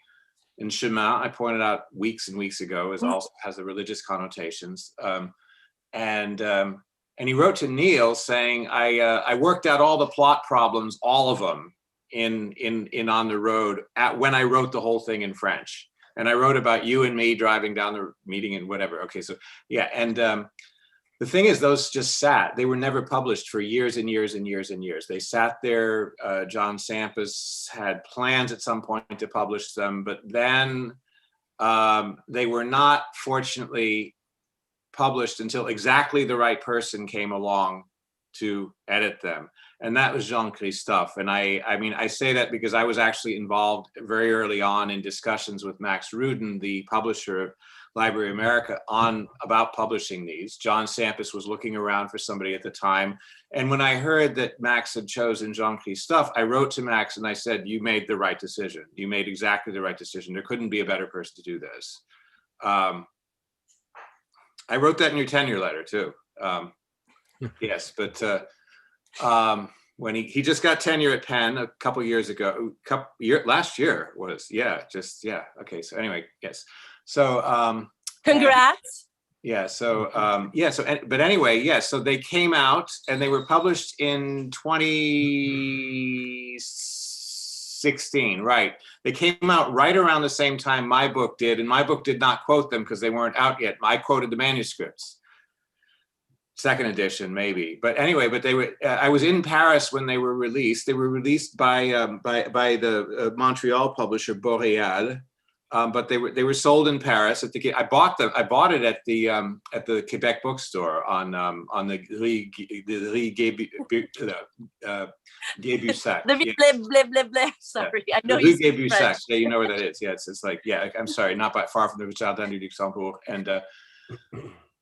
And chemin, I pointed out weeks and weeks ago, also has the religious connotations. And he wrote to Neil saying, I worked out all the plot problems, all of them, in On the Road when I wrote the whole thing in French. And I wrote about you and me driving down the meeting and whatever. Okay, so yeah, and the thing is, those just sat. They were never published for years and years and years and years. They sat there. John Sampas had plans at some point to publish them, but then they were not, fortunately, published until exactly the right person came along to edit them, and that was Jean-Christophe. And I mean, I say that because I was actually involved very early on in discussions with Max Rudin, the publisher of Library America, about publishing these. John Sampas was looking around for somebody at the time, and when I heard that Max had chosen Jean-Christophe, I wrote to Max and I said, "You made the right decision. You made exactly the right decision. There couldn't be a better person to do this." I wrote that in your tenure letter too. Yes, but when he just got tenure at Penn a couple years ago, last year was, okay. So anyway, yes. So congrats. But anyway, yes. So they came out and they were published in 2016, right? They came out right around the same time my book did, and my book did not quote them because they weren't out yet. I quoted the manuscripts, second edition maybe. But anyway, they were. I was in Paris when they were released. They were released by the Montreal publisher Boreal, but they were sold in Paris. I bought them. I bought it at the Quebec bookstore on the Rue Gay-Bussac. Sorry, I know you speak French. Yeah, you know where that is. Yeah, it's like, yeah, I'm sorry, not far from the Jardin du Luxembourg. And I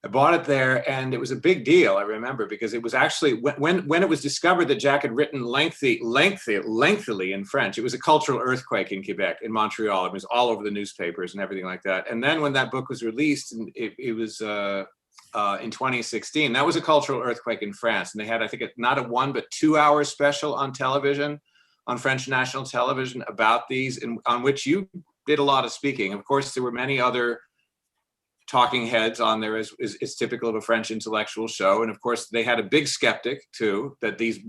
bought it there, and it was a big deal, I remember, because it was actually, when it was discovered that Jack had written lengthily in French, it was a cultural earthquake in Quebec, in Montreal. It was all over the newspapers and everything like that. And then when that book was released, and it was in 2016, that was a cultural earthquake in France. And they had, I think, not a 1 but 2 hour special on television, on French national television, about these, and on which you did a lot of speaking. Of course, there were many other talking heads on there, as is typical of a French intellectual show. And of course, they had a big skeptic too, that these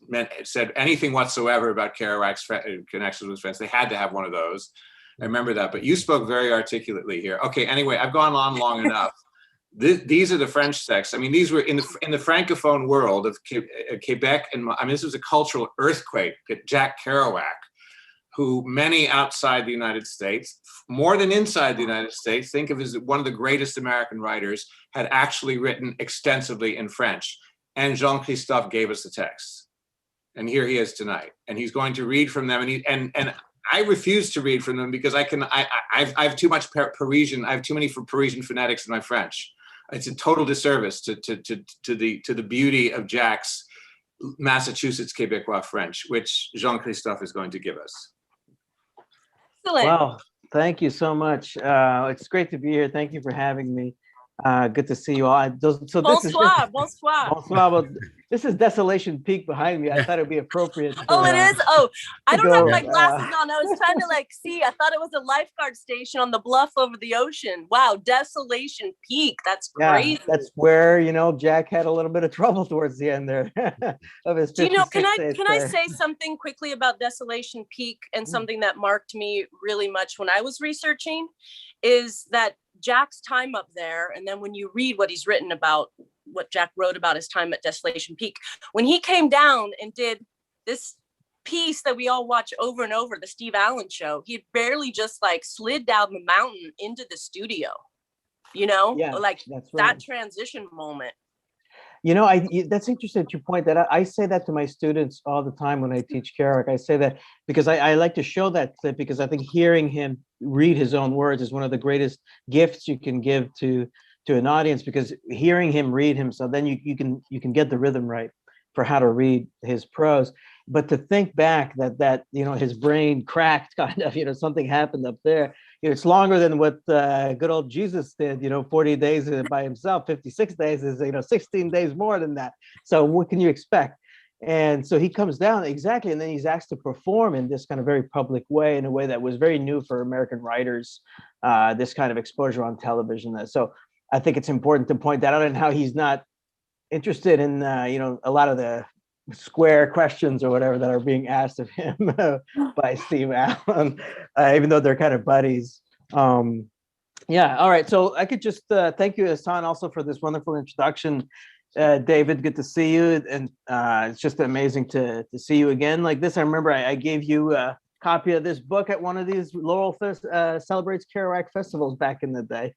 men said anything whatsoever about Kerouac's connections with France. They had to have one of those. I remember that. But you spoke very articulately here. Okay, anyway, I've gone on long enough. These are the French texts. I mean, these were in the francophone world of Quebec, and I mean, this was a cultural earthquake that Jack Kerouac, who many outside the United States, more than inside the United States, think of as one of the greatest American writers, had actually written extensively in French. And Jean-Christophe gave us the texts. And here he is tonight. And he's going to read from them. And I refuse to read from them because I have too much Parisian, I have too many Parisian phonetics in my French. It's a total disservice to the beauty of Jack's Massachusetts Quebecois French, which Jean-Christophe is going to give us. Excellent. Wow, thank you so much. It's great to be here. Thank you for having me. Good to see you all. Bonsoir. Well, this is Desolation Peak behind me. I thought it'd be appropriate. It is? Oh, I don't have my glasses on. I was trying to see. I thought it was a lifeguard station on the bluff over the ocean. Wow, Desolation Peak. That's crazy. Yeah, that's where, Jack had a little bit of trouble towards the end there of his 56 can I say something quickly about Desolation Peak, and something that marked me really much when I was researching is that Jack's time up there, and then when you read what he's written about, what Jack wrote about his time at Desolation Peak, when he came down and did this piece that we all watch over and over, the Steve Allen show. He had barely just like slid down the mountain into the studio, you know, Yeah, like that's right. that transition moment. You know, that's interesting that you point that out. I say that to my students all the time when I teach Kerouac. I say that because I like to show that clip, because I think hearing him read his own words is one of the greatest gifts you can give to an audience, because hearing him read himself, then you can get the rhythm right for how to read his prose. But to think back that you know, his brain cracked, kind of, you know, something happened up there. You know, it's longer than what good old Jesus did, you know, 40 days by himself. 56 days is, you know, 16 days more than that. So what can you expect? And so he comes down, exactly, and then he's asked to perform in this kind of very public way, in a way that was very new for American writers, this kind of exposure on television. So I think it's important to point that out, and how he's not interested in, you know, a lot of the square questions or whatever that are being asked of him by Steve Allen, even though they're kind of buddies. Yeah, all right. So I could just thank you, Hassan, also for this wonderful introduction. David, good to see you. And it's just amazing to see you again like this. I remember I gave you a copy of this book at one of these Laurel Celebrates Kerouac festivals back in the day.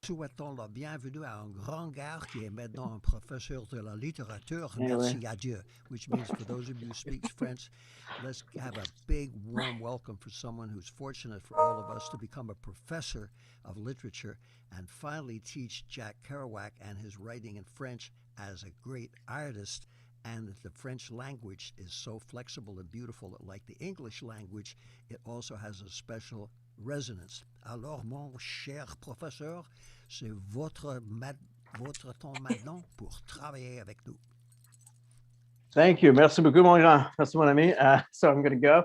Souhaitons la bienvenue à un grand gars qui est maintenant un professeur de la littérature. Merci à Dieu, which means, for those of you who speak French, let's have a big, warm welcome for someone who's fortunate for all of us to become a professor of literature and finally teach Jack Kerouac and his writing in French as a great artist. And that the French language is so flexible and beautiful that, like the English language, it also has a special resonance. Alors, mon cher professeur, c'est votre temps maintenant pour travailler avec nous. Thank you. Merci beaucoup, mon grand. Merci, mon ami. So I'm going to go.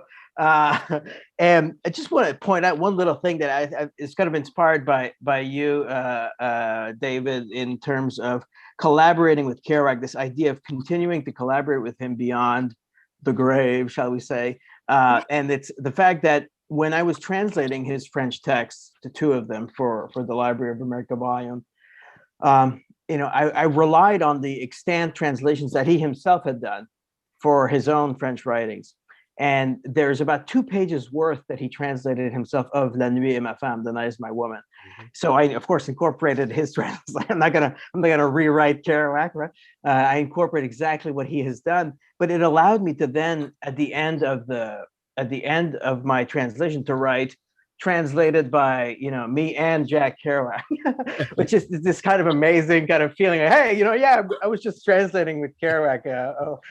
And I just want to point out one little thing that is kind of inspired by you, David, in terms of collaborating with Kerouac, this idea of continuing to collaborate with him beyond the grave, shall we say. And it's the fact that when I was translating his French texts, to two of them for the Library of America volume, you know, I relied on the extant translations that he himself had done for his own French writings. And there's about 2 pages worth that he translated himself of La Nuit est ma femme, The Night is my woman. So I, of course, incorporated his translation. I'm not gonna rewrite Kerouac, right? I incorporate exactly what he has done, but it allowed me to then, at the end of my translation, to write translated by, you know, me and Jack Kerouac, which is this kind of amazing kind of feeling. Like, hey, you know, yeah, I was just translating with Kerouac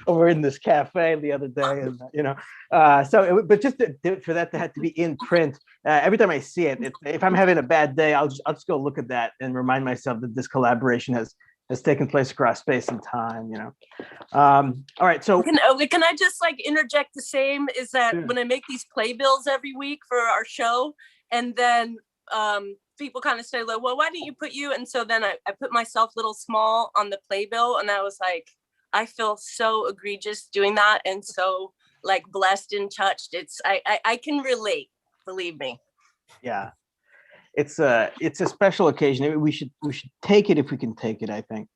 over in this cafe the other day, and you know, but just for that to have to be in print, every time I see it, if I'm having a bad day, I'll just go look at that and remind myself that this collaboration has taken place across space and time, you know. All right, so can I just like interject the same, is that when I make these playbills every week for our show, and then people kind of say, like, well, why didn't you put you? And so then I put myself little small on the playbill, and I was like, I feel so egregious doing that, and so like blessed and touched. It's I can relate, believe me. Yeah. It's a special occasion. We should take it if we can take it, I think.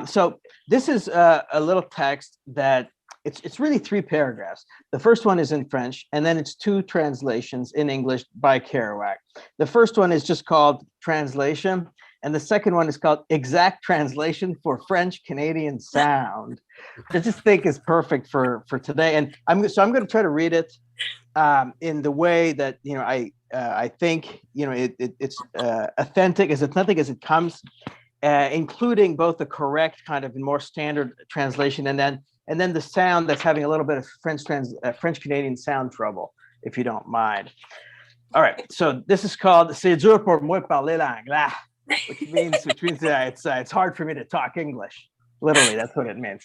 So this is a little text that it's really 3 paragraphs. The first one is in French, and then it's 2 translations in English by Kerouac. The first one is just called Translation, and the second one is called Exact Translation for French Canadian Sound. I just think is perfect for today. And I'm going to try to read it in the way that, you know, I think, you know, it's authentic as it comes, including both the correct kind of more standard translation and then the sound that's having a little bit of French Canadian sound trouble, if you don't mind. All right, so this is called "C'est dur pour moi parler l'anglais," which means it's hard for me to talk English. Literally, that's what it means.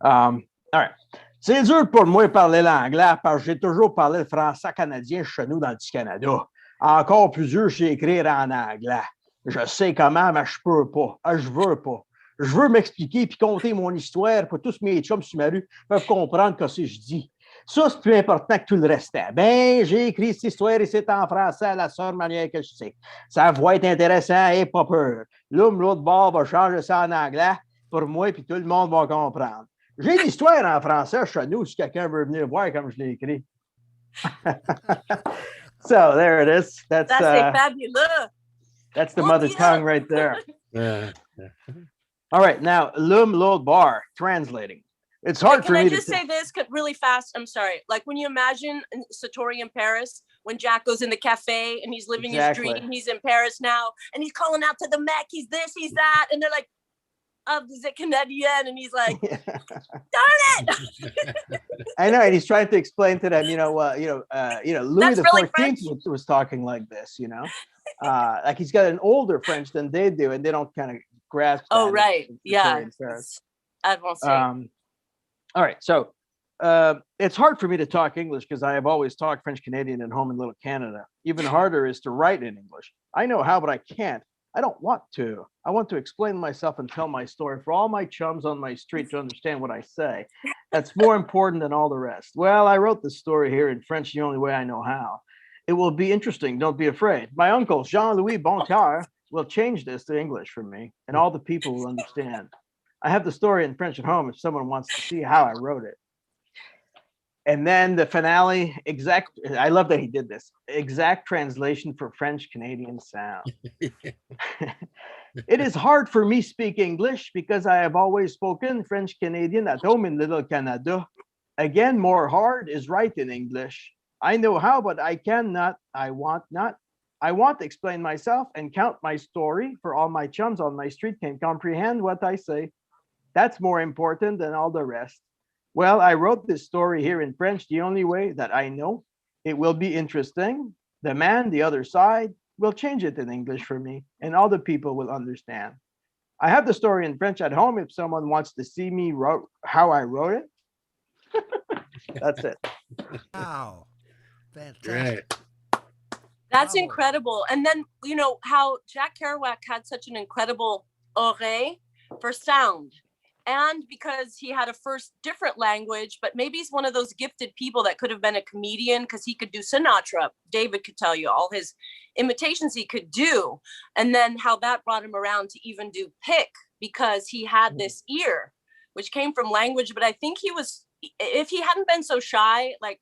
All right. C'est dur pour moi parler l'anglais parce que j'ai toujours parlé le français canadien chez nous dans le Canada. Encore plus dur, c'est écrire en anglais. Je sais comment, mais je peux pas. Je veux pas. Je veux m'expliquer puis conter mon histoire pour tous mes chums sur ma rue peuvent comprendre ce que je dis. Ça, c'est plus important que tout le restant. Ben, j'ai écrit cette histoire et c'est en français à la seule manière que je sais. Ça va être intéressant et pas peur. L'autre bord va changer ça en anglais. pour moi, puis tout le monde va comprendre. J'ai une histoire en français chez nous, si quelqu'un veut venir voir comme je l'ai écrit. So there it is. That's fabulous. That's the mother tongue right there. Yeah. All right, now Lum Lod Bar translating. It's hard for me to. Can I just say this really fast? I'm sorry. Like when you imagine Satori in Paris, when Jack goes in the cafe and he's living his dream, he's in Paris now, and he's calling out to the Mec, he's this, he's that, and they're like, is it Canadian? And he's like, darn it! I know, and he's trying to explain to them, Louis the XIV was talking like this, like he's got an older French than they do, and they don't kind of grasp. Oh, right, yeah. All right, so it's hard for me to talk English because I have always talked French Canadian at home in Little Canada. Even harder is to write in English. I know how, but I can't. I don't want to. I want to explain myself and tell my story for all my chums on my street to understand what I say. That's more important than all the rest. Well, I wrote this story here in French the only way I know how. It will be interesting. Don't be afraid. My uncle, Jean-Louis Boncoeur, will change this to English for me, and all the people will understand. I have the story in French at home if someone wants to see how I wrote it. And then the finale, I love that he did this, exact translation for French Canadian sound. It is hard for me speak English because I have always spoken French Canadian at home in Little Canada. Again, more hard is write in English. I know how, but I cannot, I want not. I want to explain myself and count my story for all my chums on my street can comprehend what I say. That's more important than all the rest. Well, I wrote this story here in French the only way that I know. It will be interesting. The man, the other side, will change it in English for me, and all the people will understand. I have the story in French at home if someone wants to see me how I wrote it. That's it. Wow. Fantastic. Right. That's incredible. And then, how Jack Kerouac had such an incredible oreille for sound. And because he had a first different language, but maybe he's one of those gifted people that could have been a comedian because he could do Sinatra. David could tell you all his imitations he could do. And then how that brought him around to even do Pick because he had this ear, which came from language. But I think if he hadn't been so shy, like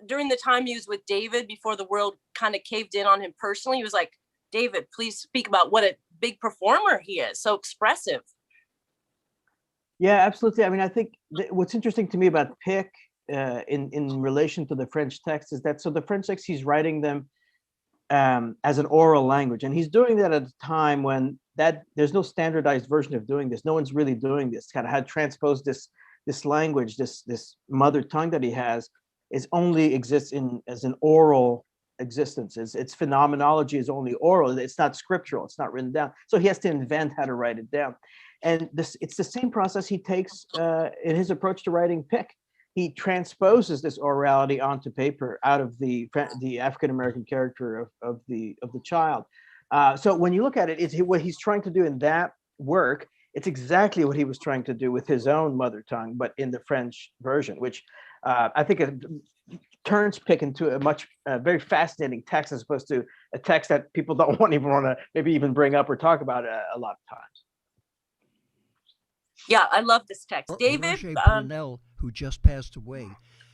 during the time he was with David before the world kind of caved in on him personally, he was like, David, please speak about what a big performer he is. So expressive. Yeah, absolutely. I mean, I think what's interesting to me about Pick in relation to the French text is that the French text, he's writing them as an oral language. And he's doing that at a time when there's no standardized version of doing this. No one's really doing this, kind of had transposed this language, this mother tongue that he has only exists as an oral existence. Its phenomenology is only oral. It's not scriptural. It's not written down. So he has to invent how to write it down. And it's the same process he takes in his approach to writing Pick. He transposes this orality onto paper out of the African-American character of the child. So when you look at it, what he's trying to do in that work, it's exactly what he was trying to do with his own mother tongue, but in the French version, which I think it turns Pick into a very fascinating text as opposed to a text that people don't want to maybe even bring up or talk about a lot of times. Yeah, I love this text. David Brunel, who just passed away,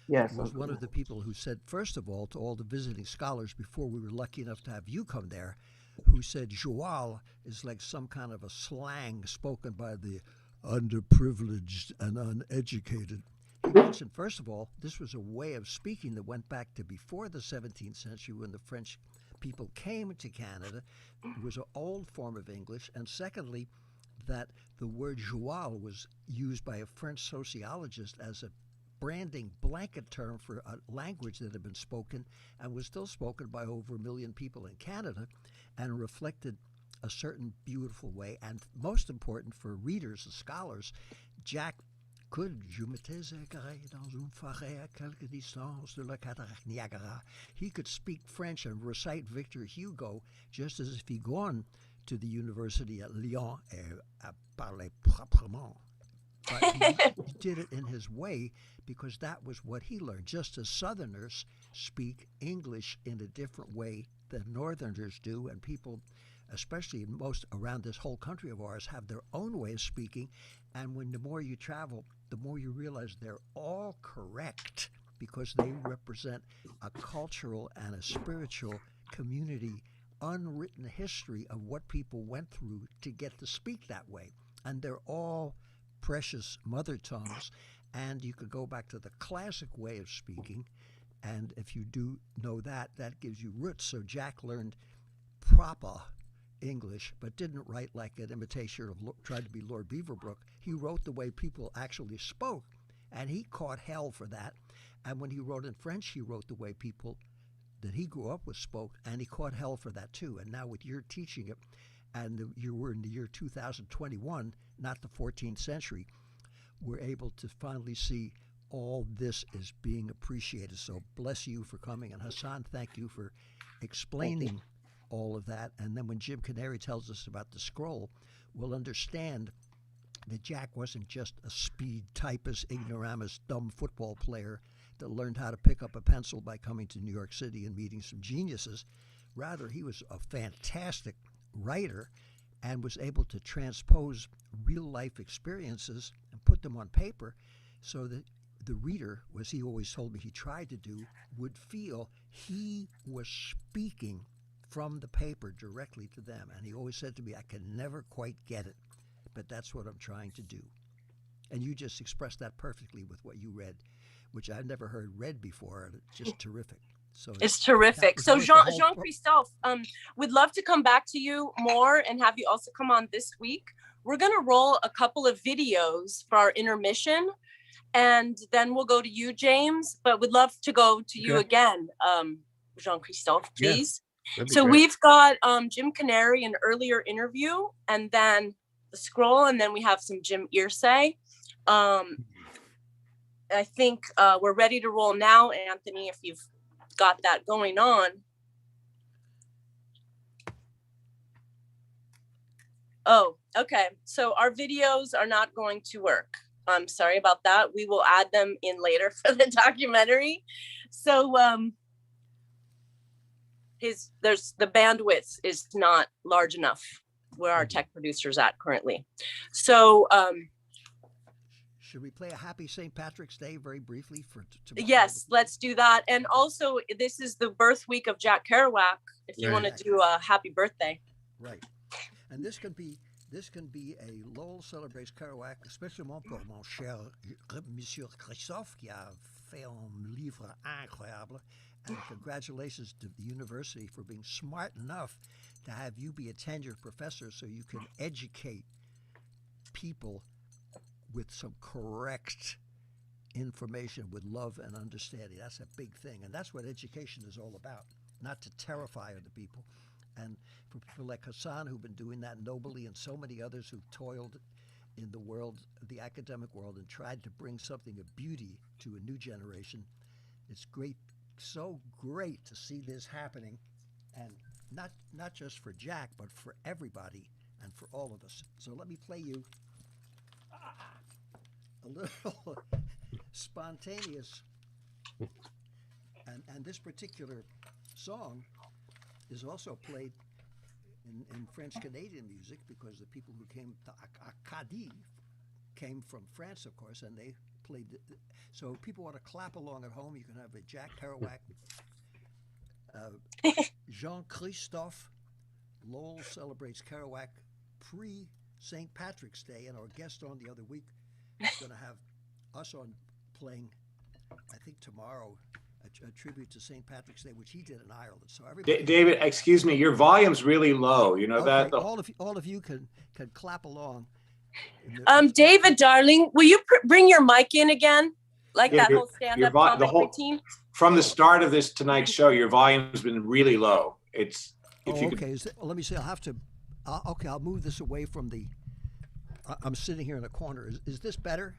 yes, was one of the people who said, first of all, to all the visiting scholars before we were lucky enough to have you come there, who said joual is like some kind of a slang spoken by the underprivileged and uneducated. He mentioned, first of all, this was a way of speaking that went back to before the 17th century when the French people came to Canada. It was an old form of English. And secondly, that the word joual was used by a French sociologist as a branding blanket term for a language that had been spoken and was still spoken by over 1 million people in Canada and reflected a certain beautiful way. And most important for readers and scholars, Jack could, je m'étais égaré dans une forêt à quelque distance de la cataract Niagara. He could speak French and recite Victor Hugo just as if he'd gone to the university at Lyon and parlait proprement. But he did it in his way because that was what he learned. Just as Southerners speak English in a different way than Northerners do, and people, especially most around this whole country of ours, have their own way of speaking, And when the more you travel, the more you realize they're all correct because they represent a cultural and a spiritual community, unwritten history of what people went through to get to speak that way. And they're all precious mother tongues. And you could go back to the classic way of speaking. And if you do know that, that gives you roots. So Jack learned proper English, but didn't write like an imitation of, tried to be Lord Beaverbrook. He wrote the way people actually spoke, and he caught hell for that. And when he wrote in French, he wrote the way people that he grew up with spoke, and he caught hell for that too. And now with your teaching it, and you were in the year 2021, not the 14th century, we're able to finally see all this is being appreciated. So bless you for coming. And Hassan, thank you for explaining all of that. And then when Jim Canary tells us about the scroll, we'll understand that Jack wasn't just a speed typist, ignoramus, dumb football player that learned how to pick up a pencil by coming to New York City and meeting some geniuses. Rather, he was a fantastic writer and was able to transpose real life experiences and put them on paper so that the reader, as he always told me he tried to do, would feel he was speaking from the paper directly to them. And he always said to me, I can never quite get it, but that's what I'm trying to do. And you just expressed that perfectly with what you read, which I've never heard read before, and it's just terrific. So it's terrific. So Jean-Christophe, we'd love to come back to you more and have you also come on this week. We're going to roll a couple of videos for our intermission, and then we'll go to you, James, but we'd love to go to you again, Jean-Christophe, please. Yeah, so great. We've got Jim Canary, an earlier interview, and then the scroll, and then we have some Jim Irsay. I think we're ready to roll now, Anthony, if you've got that going on. Oh, okay. So our videos are not going to work. I'm sorry about that. We will add them in later for the documentary. So the bandwidth is not large enough where our tech producer's at currently. So should we play a happy St. Patrick's Day very briefly for yes, let's do that. And also this is the birth week of Jack Kerouac, if you want to do a happy birthday. Right. And this can be a Lowell celebrates Kerouac, spécialement pour mon cher Monsieur Christophe, qui a fait un livre incroyable. And congratulations to the university for being smart enough to have you be a tenured professor so you can educate people with some correct information, with love and understanding. That's a big thing. And that's what education is all about, not to terrify other people. And for people like Hassan, who've been doing that nobly, and so many others who've toiled in the world, the academic world, and tried to bring something of beauty to a new generation, it's great, so great to see this happening. And not just for Jack, but for everybody and for all of us. So let me play you a little spontaneous, and this particular song is also played in French Canadian music because the people who came to Acadie came from France, of course, and they played. So people want to clap along at home. You can have a Jack Kerouac, Jean-Christophe. Lowell celebrates Kerouac pre-St. Patrick's Day, and our guest on the other week is going to have us on playing, I think tomorrow, a tribute to St. Patrick's Day, which he did in Ireland. So everybody, David, excuse me, your volume's really low. You know okay, that. All of you can clap along. David, darling, will you bring your mic in again, like that whole stand-up comic routine? From the start of this tonight's show, your volume's been really low. It's okay. Let me see. I'll have to. Okay, I'll move this away from the. I'm sitting here in a corner. Is this better?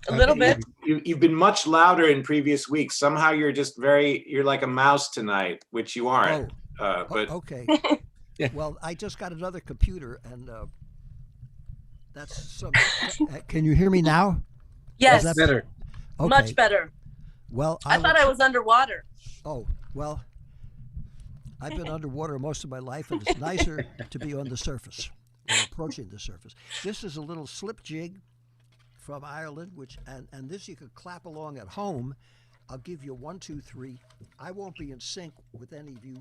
A little bit. You've been much louder in previous weeks. Somehow you're like a mouse tonight, which you aren't. But okay. Well, I just got another computer, and that's some. Can you hear me now? Yes. That's better. Okay. Much better. Well, I thought I was underwater. Oh, well, I've been underwater most of my life, and it's nicer to be on the surface. or approaching the surface. This is a little slip jig from Ireland, and this you could clap along at home. I'll give you 1, 2, 3. I won't be in sync with any of you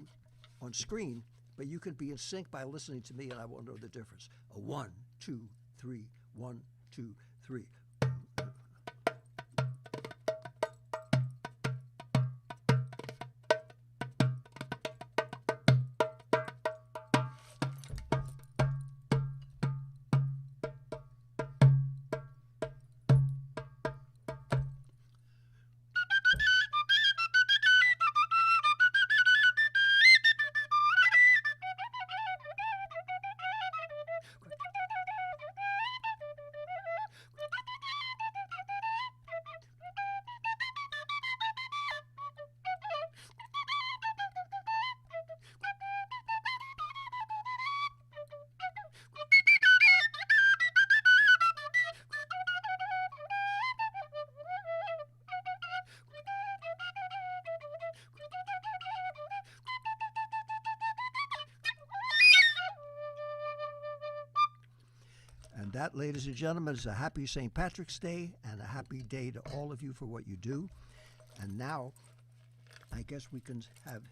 on screen, but you can be in sync by listening to me, and I won't know the difference. A 1, 2, 3, 1, 2, 3. And that, ladies and gentlemen, is a happy St. Patrick's Day and a happy day to all of you for what you do. And now, I guess we can have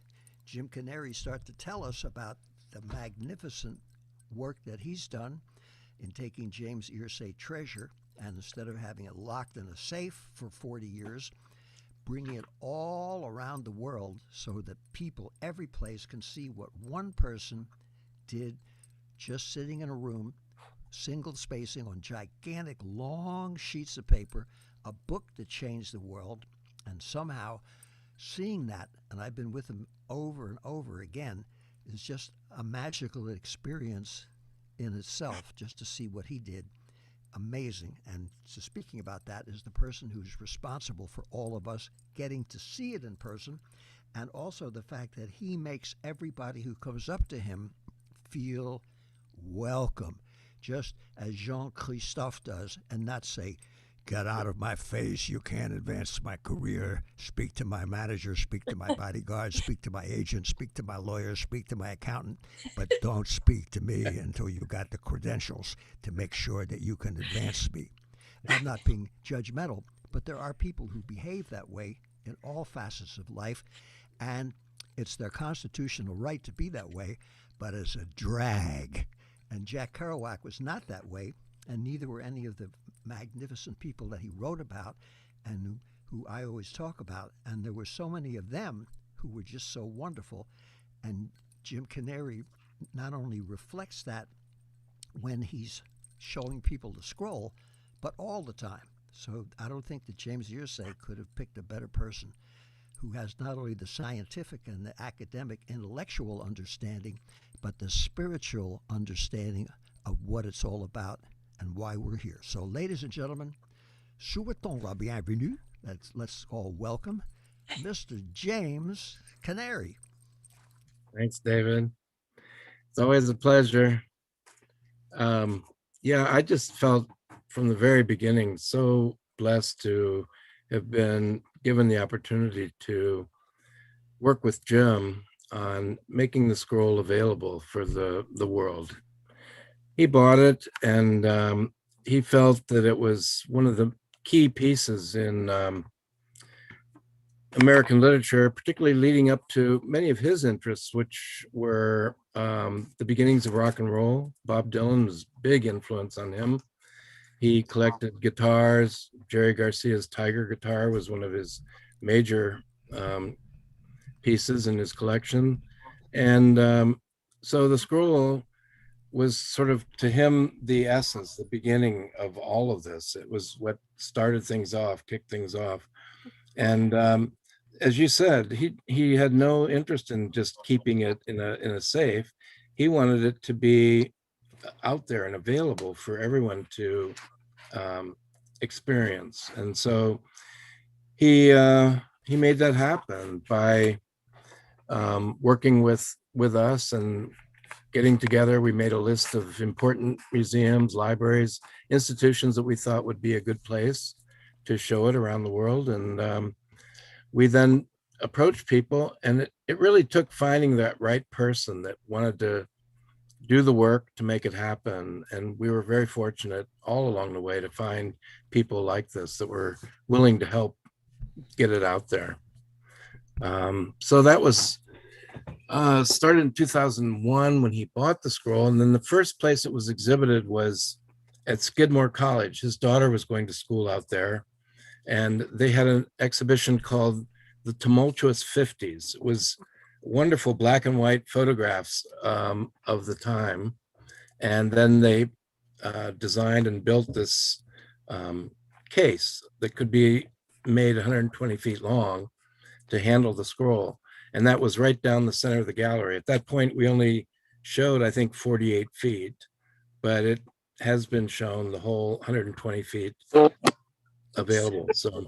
Jim Canary start to tell us about the magnificent work that he's done in taking James Earsay treasure, and instead of having it locked in a safe for 40 years, bringing it all around the world so that people, every place, can see what one person did just sitting in a room, single spacing on gigantic long sheets of paper, a book that changed the world. And somehow seeing that, and I've been with him over and over again, is just a magical experience in itself, just to see what he did. Amazing. And so speaking about that is the person who's responsible for all of us getting to see it in person, and also the fact that he makes everybody who comes up to him feel welcome, just as Jean-Christophe does, and not say, "Get out of my face, you can't advance my career. Speak to my manager, speak to my bodyguard, speak to my agent, speak to my lawyer, speak to my accountant, but don't speak to me until you've got the credentials to make sure that you can advance me." I'm not being judgmental, but there are people who behave that way in all facets of life, and it's their constitutional right to be that way, but as a drag. And Jack Kerouac was not that way, and neither were any of the magnificent people that he wrote about and who I always talk about. And there were so many of them who were just so wonderful. And Jim Canary not only reflects that when he's showing people the scroll, but all the time. So I don't think that James Earsay could have picked a better person who has not only the scientific and the academic intellectual understanding, but the spiritual understanding of what it's all about and why we're here. So, ladies and gentlemen, souhaitons la bienvenue. Let's all welcome Mr. James Canary. Thanks, David. It's always a pleasure. Yeah, I just felt from the very beginning so blessed to have been given the opportunity to work with Jim on making the scroll available for the world. He bought it, and he felt that it was one of the key pieces in American literature, particularly leading up to many of his interests, which were the beginnings of rock and roll. Bob Dylan was a big influence on him. He collected guitars. Jerry Garcia's Tiger guitar was one of his major pieces in his collection. And so the scroll was sort of, to him, the essence, the beginning of all of this. It was what started things off, kicked things off. And as you said, he had no interest in just keeping it in a safe. He wanted it to be out there and available for everyone to experience. And so he made that happen by working with us and getting together. We made a list of important museums, libraries, institutions that we thought would be a good place to show it around the world. And we then approached people, and it really took finding that right person that wanted to do the work to make it happen. And we were very fortunate all along the way to find people like this that were willing to help get it out there. So that was started in 2001 when he bought the scroll. And then the first place it was exhibited was at Skidmore College. His daughter was going to school out there, and they had an exhibition called The Tumultuous 50s. It was wonderful black and white photographs of the time. And then they designed and built this case that could be made 120 feet long to handle the scroll. And that was right down the center of the gallery. At that point, we only showed, I think, 48 feet, but it has been shown the whole 120 feet available. So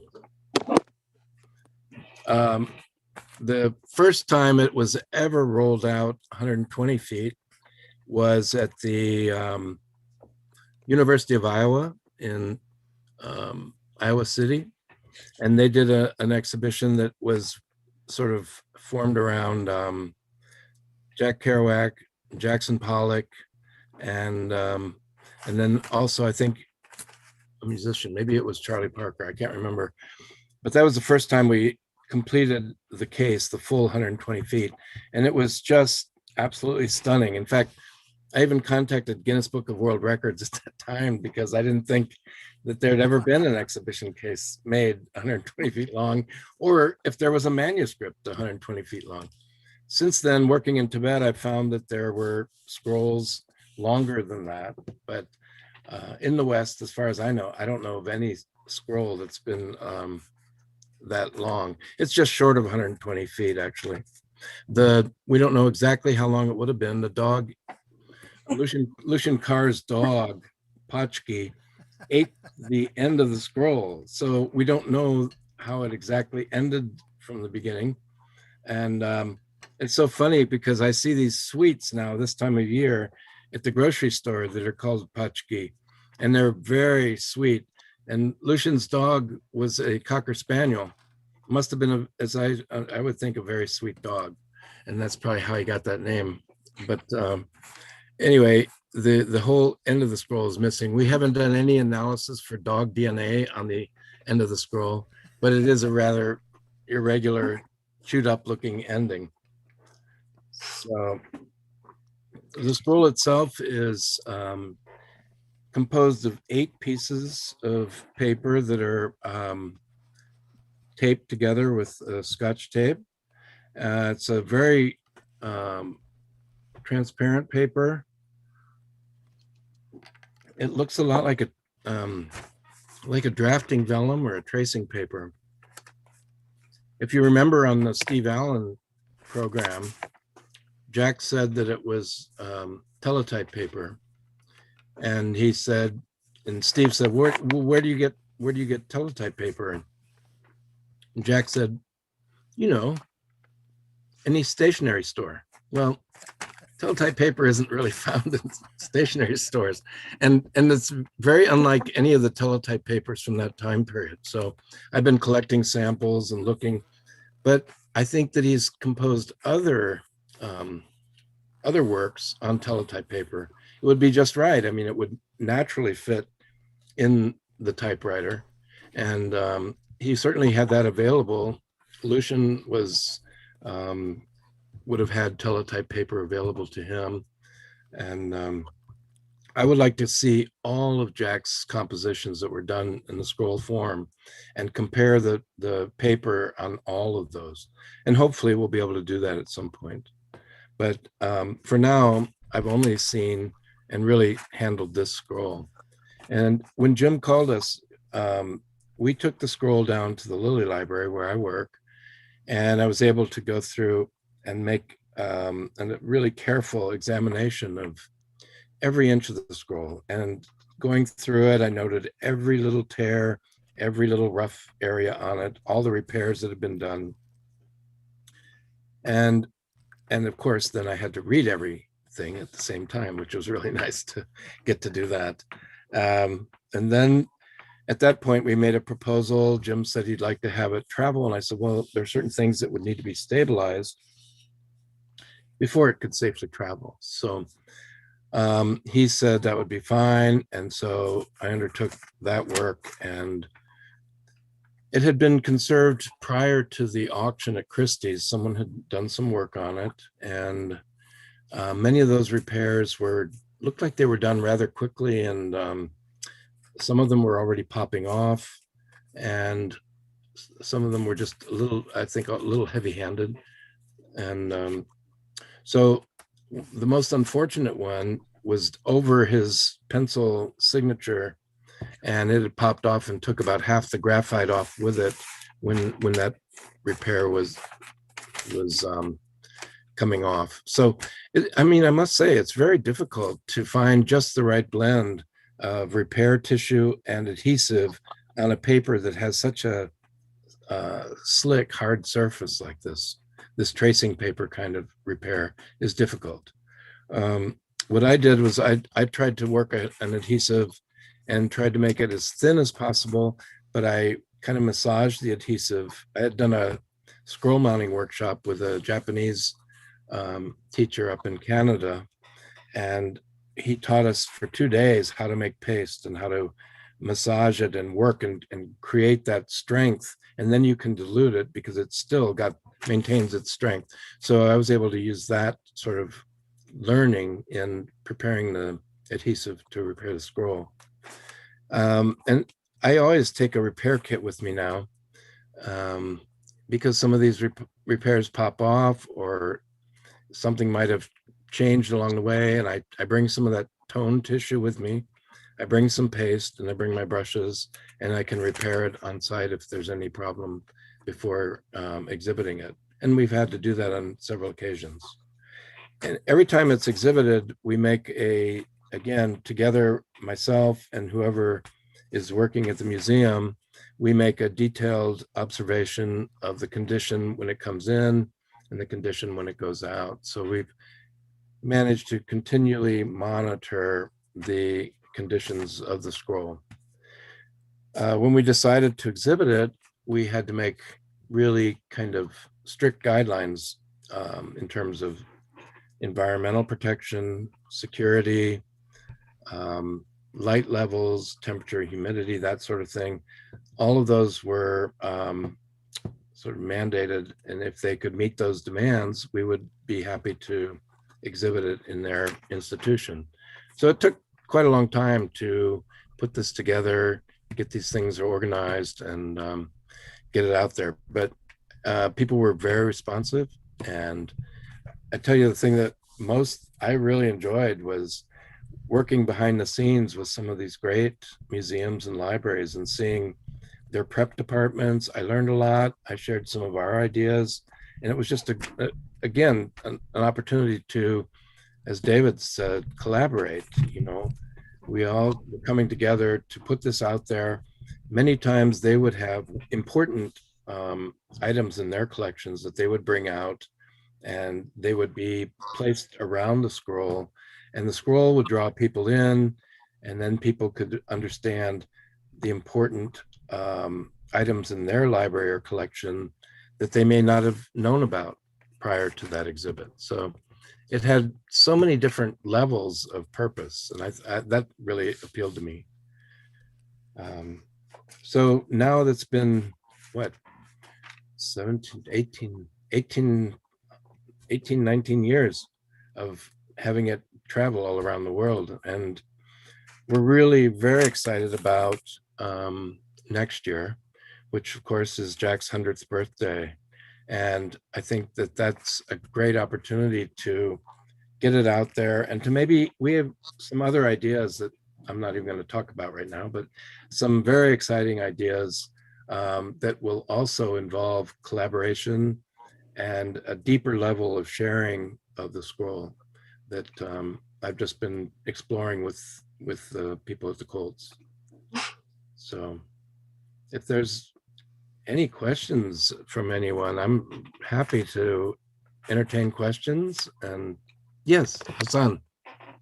the first time it was ever rolled out 120 feet was at the University of Iowa in Iowa City. And they did an exhibition that was sort of formed around Jack Kerouac, Jackson Pollock, and then also I think a musician, maybe it was Charlie Parker, I can't remember. But that was the first time we completed the case, the full 120 feet. And it was just absolutely stunning. In fact, I even contacted Guinness Book of World Records at that time because I didn't think that there'd ever been an exhibition case made 120 feet long, or if there was a manuscript 120 feet long. Since then, working in Tibet, I found that there were scrolls longer than that. But in the West, as far as I know, I don't know of any scroll that's been that long. It's just short of 120 feet, actually. We don't know exactly how long it would have been. The dog, Lucian Carr's dog, Pachki, ate the end of the scroll. So we don't know how it exactly ended from the beginning. And it's so funny because I see these sweets now this time of year at the grocery store that are called Pachki, and they're very sweet. And Lucian's dog was a Cocker Spaniel. Must have been, as I would think, a very sweet dog. And that's probably how he got that name. But anyway, the whole end of the scroll is missing. We haven't done any analysis for dog DNA on the end of the scroll, but it is a rather irregular, chewed up looking ending. So the scroll itself is composed of 8 pieces of paper that are taped together with Scotch tape. It's a very transparent paper. It looks a lot like a drafting vellum or a tracing paper. If you remember on the Steve Allen program, Jack said that it was teletype paper, and he said, and Steve said, where do you get teletype paper? And Jack said, any stationery store. Well, teletype paper isn't really found in stationery stores, and it's very unlike any of the teletype papers from that time period. So I've been collecting samples and looking, but I think that he's composed other works on teletype paper. It would be just right. I mean, it would naturally fit in the typewriter, and he certainly had that available. Lucian would have had teletype paper available to him. And I would like to see all of Jack's compositions that were done in the scroll form and compare the paper on all of those. And hopefully we'll be able to do that at some point. But for now, I've only seen and really handled this scroll. And when Jim called us, we took the scroll down to the Lilly Library where I work, and I was able to go through and make a really careful examination of every inch of the scroll. And going through it, I noted every little tear, every little rough area on it, all the repairs that have been done. And of course, then I had to read everything at the same time, which was really nice to get to do that. And then at that point, we made a proposal. Jim said he'd like to have it travel. And I said, well, there are certain things that would need to be stabilized before it could safely travel. So He said that would be fine. And so I undertook that work, and it had been conserved prior to the auction at Christie's. Someone had done some work on it, and many of those repairs looked like they were done rather quickly, and some of them were already popping off, and some of them were just a little, I think, a little heavy-handed. And so the most unfortunate one was over his pencil signature, and it had popped off and took about half the graphite off with it when that repair was coming off. So, I mean, I must say it's very difficult to find just the right blend of repair tissue and adhesive on a paper that has such a slick, hard surface like this. This tracing paper kind of repair is difficult. What I did was I tried to work an adhesive and tried to make it as thin as possible, but I kind of massaged the adhesive. I had done a scroll mounting workshop with a Japanese teacher up in Canada, and he taught us for 2 days how to make paste and how to massage it and work and create that strength. And then you can dilute it because it still maintains its strength. So I was able to use that sort of learning in preparing the adhesive to repair the scroll. And I always take a repair kit with me now, because some of these repairs pop off, or something might have changed along the way. And I bring some of that tone tissue with me. I bring some paste, and I bring my brushes, and I can repair it on site if there's any problem before exhibiting it. And we've had to do that on several occasions. And every time it's exhibited, we make again, together, myself and whoever is working at the museum, we make a detailed observation of the condition when it comes in and the condition when it goes out. So we've managed to continually monitor the conditions of the scroll. When we decided to exhibit it, we had to make really kind of strict guidelines in terms of environmental protection, security, light levels, temperature, humidity, that sort of thing. All of those were sort of mandated, and if they could meet those demands, we would be happy to exhibit it in their institution. So it took quite a long time to put this together, get these things organized, and get it out there. But people were very responsive, and I tell you, the thing that I really enjoyed was working behind the scenes with some of these great museums and libraries and seeing their prep departments. I learned a lot. I shared some of our ideas, and it was just again an opportunity to, as David said, collaborate. You know, we all were coming together to put this out there. Many times they would have important items in their collections that they would bring out, and they would be placed around the scroll, and the scroll would draw people in, and then people could understand the important items in their library or collection that they may not have known about prior to that exhibit. So it had so many different levels of purpose, and that really appealed to me. So now that's been, what, 18, 19 years of having it travel all around the world. And we're really very excited about next year, which of course is Jack's 100th birthday. And I think that that's a great opportunity to get it out there, and to maybe, we have some other ideas that I'm not even going to talk about right now, but some very exciting ideas that will also involve collaboration and a deeper level of sharing of the scroll that I've just been exploring with the people at the Colts. So if there's any questions from anyone, I'm happy to entertain questions. And yes, Hassan.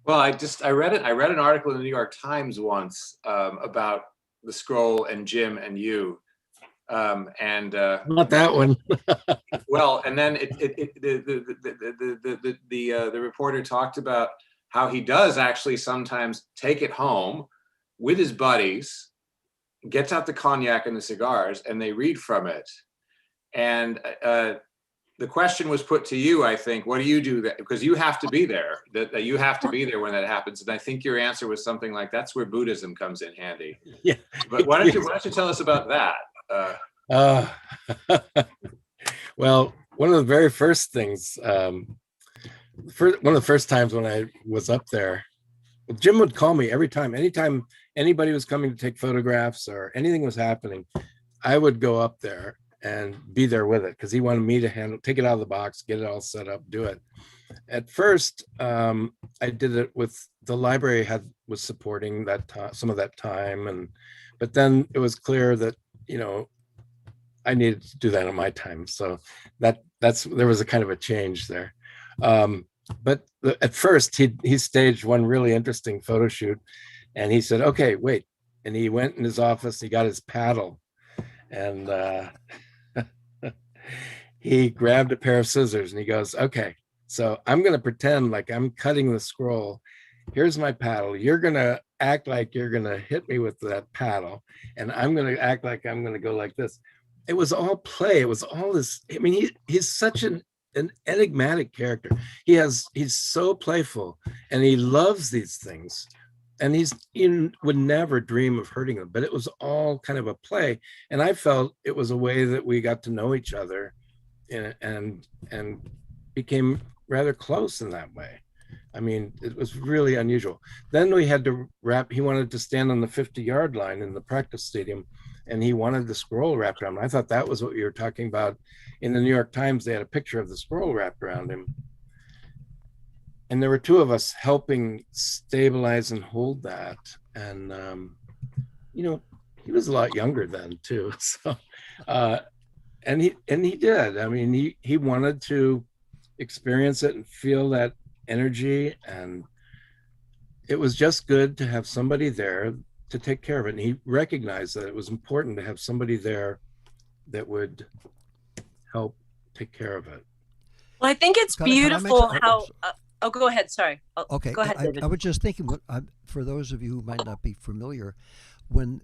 Well, I read an article in the New York Times once about the scroll and Jim and you. Not that one. Well, and then the reporter talked about how he does actually sometimes take it home with his buddies, gets out the cognac and the cigars, and they read from it. And the question was put to you, I think, what do you do that? Because you have to be there, that you have to be there when that happens. And I think your answer was something like, that's where Buddhism comes in handy. Yeah. But why don't you tell us about that? Well, one of the very first things, one of the first times when I was up there, Jim would call me anytime anybody was coming to take photographs or anything was happening, I would go up there and be there with it, because he wanted me to take it out of the box, get it all set up, do it. At first, I did it with the library was supporting that some of that time, but then it was clear that, you know, I needed to do that on my time. So there was a kind of a change there. But at first he staged one really interesting photo shoot, and he said, okay, wait. And he went in his office, he got his paddle, and he grabbed a pair of scissors, and he goes, okay, so I'm going to pretend like I'm cutting the scroll. Here's my paddle. You're going to act like you're going to hit me with that paddle, and I'm going to act like I'm going to go like this. It was all play. It was all this. I mean, he's such an enigmatic character. He's so playful, and he loves these things, and he would never dream of hurting them, but it was all kind of a play. And I felt it was a way that we got to know each other and became rather close in that way. I mean, it was really unusual. Then we had to he wanted to stand on the 50-yard line in the practice stadium, and he wanted the scroll wrapped around him. I thought that was what you were talking about. In the New York Times, they had a picture of the scroll wrapped around him. And there were two of us helping stabilize and hold that. And, you know, he was a lot younger then too. So, and he did. I mean, he wanted to experience it and feel that energy. And it was just good to have somebody there to take care of it. And he recognized that it was important to have somebody there that would help take care of it. Well, I think it's beautiful how. Oh, go ahead. Sorry. Okay. Go ahead, David. I was just thinking, for those of you who might not be familiar, when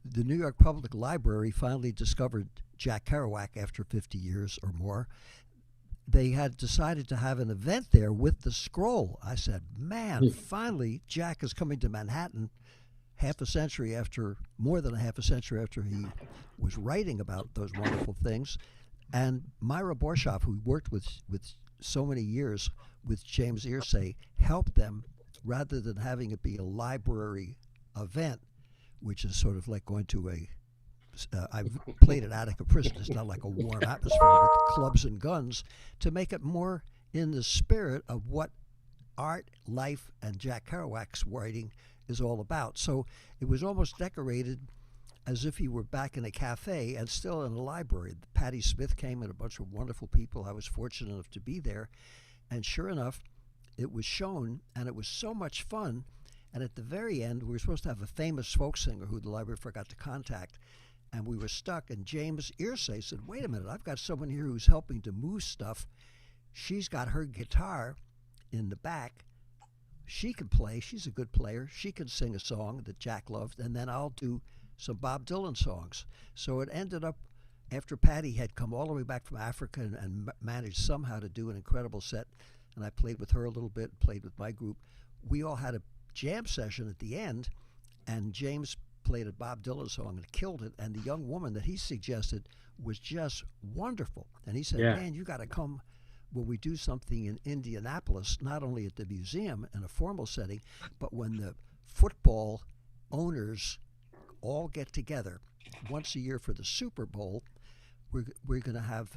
the New York Public Library finally discovered Jack Kerouac after 50 years or more, they had decided to have an event there with the scroll. I said, man, finally Jack is coming to Manhattan more than a half a century after he was writing about those wonderful things. And Myra Borshoff, who worked with so many years with James Irsay, helped them, rather than having it be a library event, which is sort of like going to I've played at Attica Prison. It's not like a warm atmosphere with clubs and guns, to make it more in the spirit of what art, life, and Jack Kerouac's writing is all about. So it was almost decorated as if you were back in a cafe and still in a library. Patti Smith came and a bunch of wonderful people. I was fortunate enough to be there. And sure enough, it was shown, and it was so much fun. And at the very end, we were supposed to have a famous folk singer who the library forgot to contact. And we were stuck. And James Irsay said, wait a minute, I've got someone here who's helping to move stuff. She's got her guitar in the back. She can play. She's a good player. She can sing a song that Jack loved. And then I'll do some Bob Dylan songs. So it ended up, after Patti had come all the way back from Africa and managed somehow to do an incredible set, and I played with her a little bit, played with my group, we all had a jam session at the end, and James played a Bob Dylan song and killed it, and the young woman that he suggested was just wonderful. And he said, man, you got to come when we do something in Indianapolis, not only at the museum in a formal setting, but when the football owners all get together once a year for the Super Bowl. We're going to have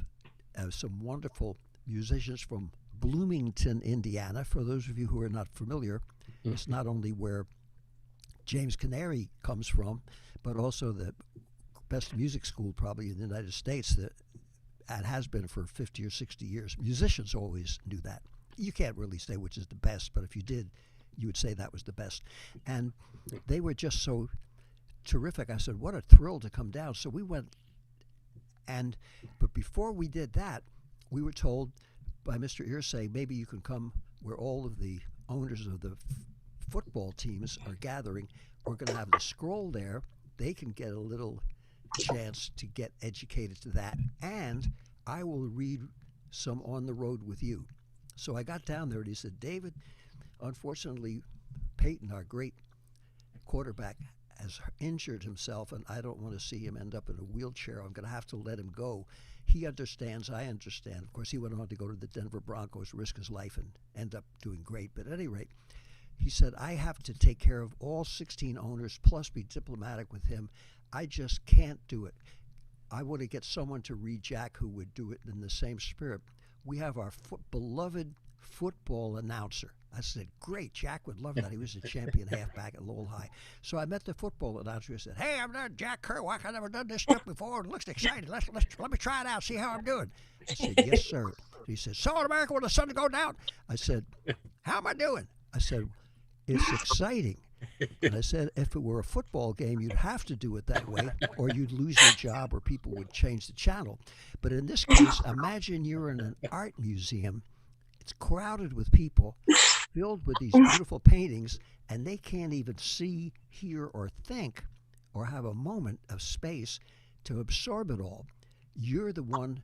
some wonderful musicians from Bloomington, Indiana. For those of you who are not familiar, it's not only where James Canary comes from, but also the best music school probably in the United States that has been for 50 or 60 years. Musicians always knew that. You can't really say which is the best, but if you did, you would say that was the best. And they were just so terrific. I said, what a thrill to come down. So we went, but before we did that, we were told by Mr. Irsay, maybe you can come where all of the owners of the football teams are gathering. We're going to have the scroll there. They can get a little chance to get educated to that. And I will read some on the road with you. So I got down there and he said, David, unfortunately, Peyton, our great quarterback, has injured himself, and I don't want to see him end up in a wheelchair. I'm going to have to let him go. He understands, I understand. Of course, he went on to go to the Denver Broncos, risk his life, and end up doing great. But at any rate, he said, I have to take care of all 16 owners, plus be diplomatic with him. I just can't do it. I want to get someone to read Jack who would do it in the same spirit. We have our beloved football announcer. I said, great, Jack would love that. He was a champion halfback at Lowell High. So I met the football announcer and said, hey, I'm Jack Kerouac. I've never done this stuff before. It looks exciting. Let me try it out, see how I'm doing. I said, yes, sir. He said, so in America when the sun goes down? I said, how am I doing? I said, it's exciting. And I said, if it were a football game, you'd have to do it that way, or you'd lose your job, or people would change the channel. But in this case, imagine you're in an art museum. It's crowded with people, filled with these beautiful paintings, and they can't even see, hear, or think, or have a moment of space to absorb it all. You're the one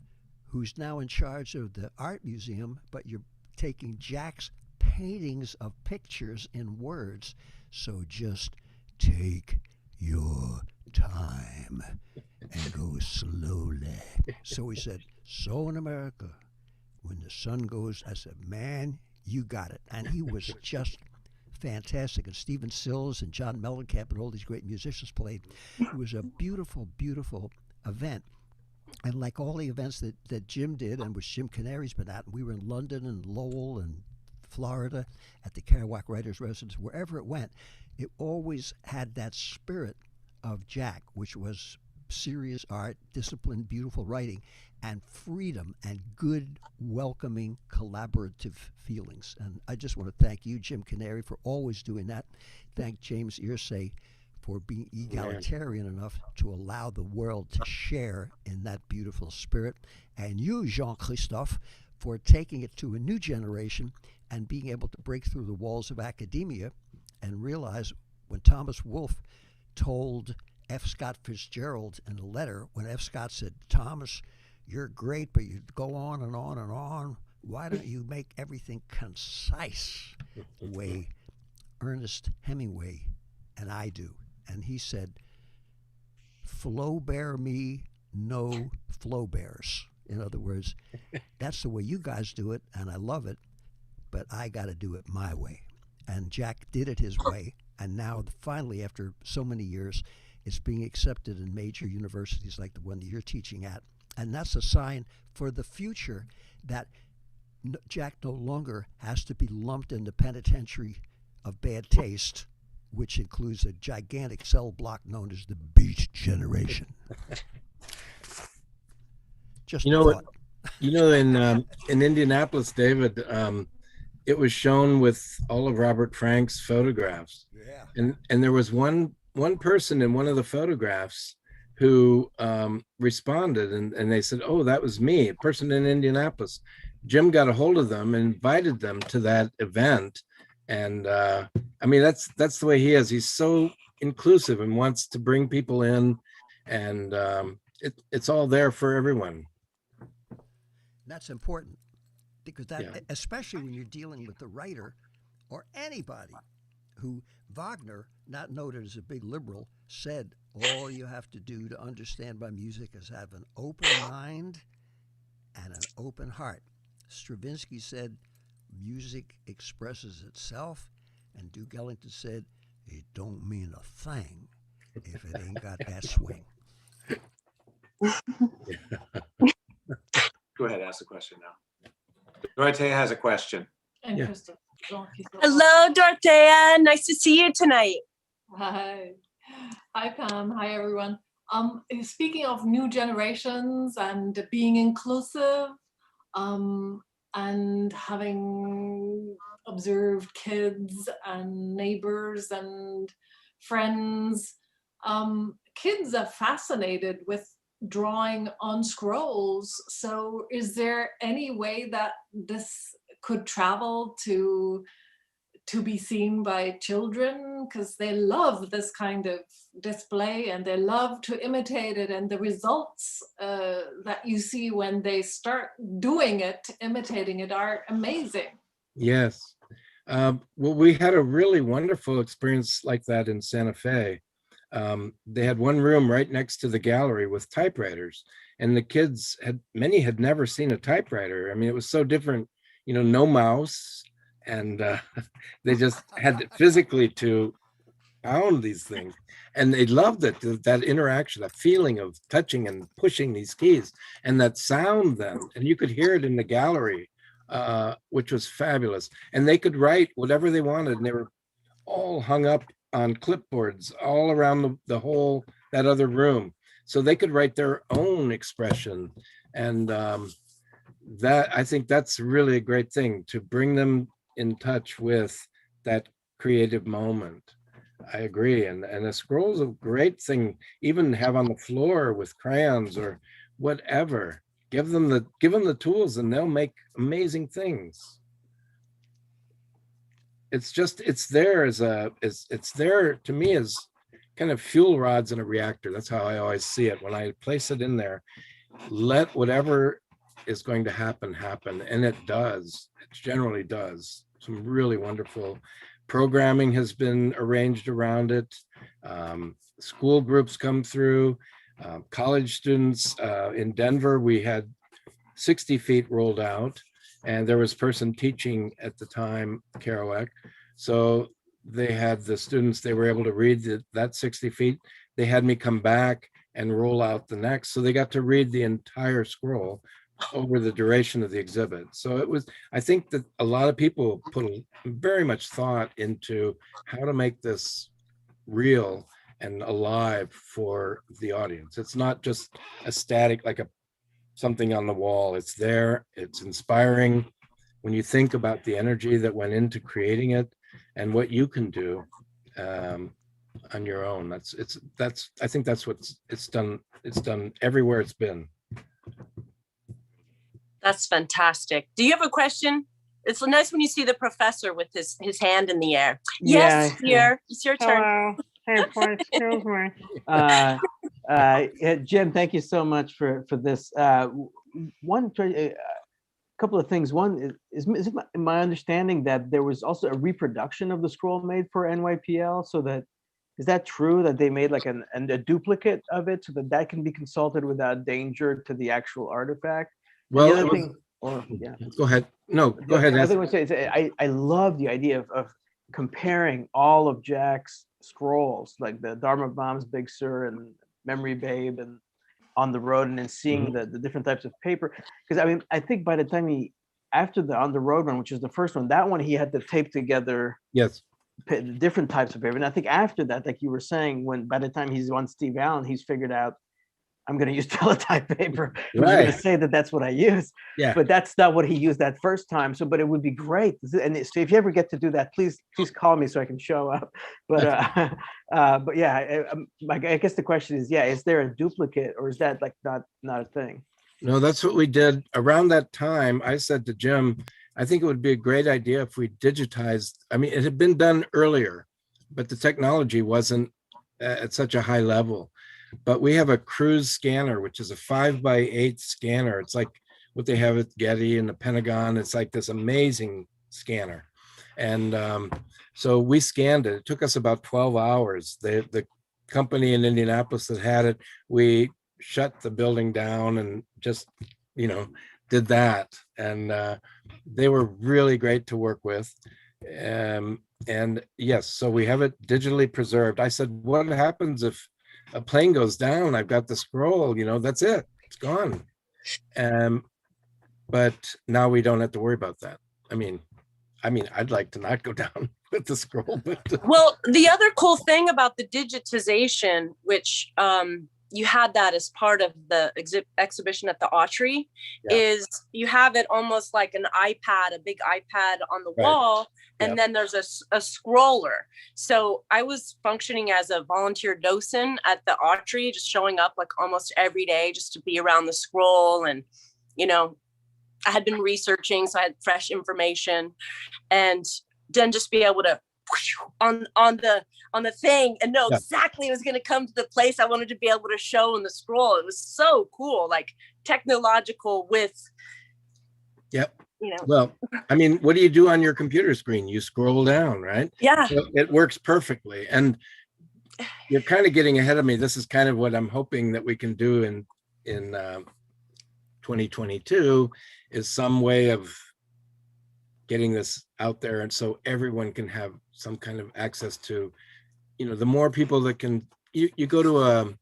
who's now in charge of the art museum, but you're taking Jack's paintings of pictures in words. So just take your time and go slowly. So he said, so in America, when the sun goes, I said, man, you got it. And he was just fantastic. And Stephen Sills and John Mellencamp and all these great musicians played. It was a beautiful, beautiful event. And like all the events that Jim did, and which Jim Canary's been at, we were in London and Lowell and Florida at the Kerouac Writers' Residence, wherever it went, it always had that spirit of Jack, which was serious art, disciplined, beautiful writing, and freedom and good, welcoming, collaborative feelings. And I just want to thank you, Jim Canary, for always doing that. Thank James Irsay for being egalitarian enough to allow the world to share in that beautiful spirit. And you, Jean-Christophe, for taking it to a new generation and being able to break through the walls of academia and realize when Thomas Wolfe told F. Scott Fitzgerald in a letter, when F. Scott said, Thomas, you're great, but you go on and on and on. Why don't you make everything concise the way Ernest Hemingway and I do? And he said, flow bear me, no flow bears. In other words, that's the way you guys do it, and I love it, but I got to do it my way. And Jack did it his way, and now finally, after so many years, it's being accepted in major universities like the one that you're teaching at. And that's a sign for the future that Jack no longer has to be lumped in the penitentiary of bad taste, which includes a gigantic cell block known as the Beat Generation. Just in Indianapolis, David, it was shown with all of Robert Frank's photographs. Yeah. And there was one person in one of the photographs who responded, and they said, oh, that was me, a person in Indianapolis. Jim got a hold of them and invited them to that event. And I mean, that's the way he is. He's so inclusive and wants to bring people in, and it's all there for everyone. That's important, because especially when you're dealing with the writer or anybody who Wagner, not noted as a big liberal, said all you have to do to understand my music is have an open mind and an open heart. Stravinsky said music expresses itself, and Duke Ellington said it don't mean a thing if it ain't got that swing. Go ahead, ask the question now. Dorothea has a question. Interesting. Hello, Dorothea. Nice to see you tonight. Hi. Hi, Pam. Hi, everyone. Speaking of new generations and being inclusive, and having observed kids and neighbors and friends, kids are fascinated with drawing on scrolls. So is there any way that this could travel to to be seen by children because they love this kind of display and they love to imitate it, and the results that you see when they start doing it, imitating it, are amazing. Yes. Well, we had a really wonderful experience like that in Santa Fe. They had one room right next to the gallery with typewriters, and the kids many had never seen a typewriter. I mean, it was so different, no mouse, and they just had physically to pound these things, and they loved it, that interaction, that feeling of touching and pushing these keys, and that sound then, and you could hear it in the gallery, which was fabulous. And they could write whatever they wanted, and they were all hung up on clipboards all around that other room, so they could write their own expression. And that, I think that's really a great thing, to bring them in touch with that creative moment. I agree. And a scroll's a great thing, even have on the floor with crayons or whatever. Give them the tools and they'll make amazing things. It's there to me as kind of fuel rods in a reactor. That's how I always see it. When I place it in there, let whatever is going to happen. And it does. It generally does. Some really wonderful programming has been arranged around it. School groups come through. College students in Denver, we had 60 feet rolled out, and there was a person teaching at the time, Kerouac. So they had the students, they were able to read that 60 feet. They had me come back and roll out the next. So they got to read the entire scroll over the duration of the exhibit. So I think that a lot of people put very much thought into how to make this real and alive for the audience. It's not just a static, like something on the wall. It's there, it's inspiring. When you think about the energy that went into creating it and what you can do on your own, I think that's what it's done everywhere it's been. That's fantastic. Do you have a question? It's nice when you see the professor with his hand in the air. Yes, here. It's your turn. Hello. Hey, excuse me. Jim, thank you so much for this. Couple of things. One is my understanding that there was also a reproduction of the scroll made for NYPL. So is that true, that they made like a duplicate of it so that can be consulted without danger to the actual artifact? Well, the other thing, go ahead. No, go ahead. I love the idea of comparing all of Jack's scrolls, like the Dharma Bombs, Big Sur, and Memory Babe, and On the Road, and then seeing the different types of paper. Because I think by the time after the On the Road one, which is the first one, that one he had to tape together. Yes. Different types of paper. And I think after that, like you were saying, by the time he's on Steve Allen, he's figured out, I'm going to use teletype paper. I'm going to say that's what I use. Yeah. But that's not what he used that first time. So, but it would be great. And so if you ever get to do that, please call me so I can show up. But but yeah, I guess the question is, is there a duplicate, or is that like not a thing? No, that's what we did around that time. I said to Jim, I think it would be a great idea if we digitized. I mean, it had been done earlier, but the technology wasn't at such a high level. But we have a cruise scanner, which is a 5x8 scanner. It's like what they have at Getty and the Pentagon. It's like this amazing scanner. And so we scanned it. It took us about 12 hours. The company in Indianapolis that had it, we shut the building down and just, did that. And they were really great to work with. And yes, so we have it digitally preserved. I said, what happens if a plane goes down? I've got the scroll, that's it. It's gone. But now we don't have to worry about that. I mean, I'd like to not go down with the scroll, but well, the other cool thing about the digitization, which you had that as part of the exhibition at the Autry, is you have it almost like an iPad, a big iPad on the wall, and then there's a scroller. So I was functioning as a volunteer docent at the Autry, just showing up like almost every day just to be around the scroll. And, I had been researching, so I had fresh information. And then just be able to on the thing and know exactly it was going to come to the place I wanted to be able to show in the scroll. It was so cool, like technological with, Yep. you know. Well, I mean, what do you do on your computer screen? You scroll down, right? Yeah. So it works perfectly. And you're kind of getting ahead of me. This is kind of what I'm hoping that we can do in 2022, is some way of getting this out there, and so everyone can have some kind of access to, you know, the more people that can, you go to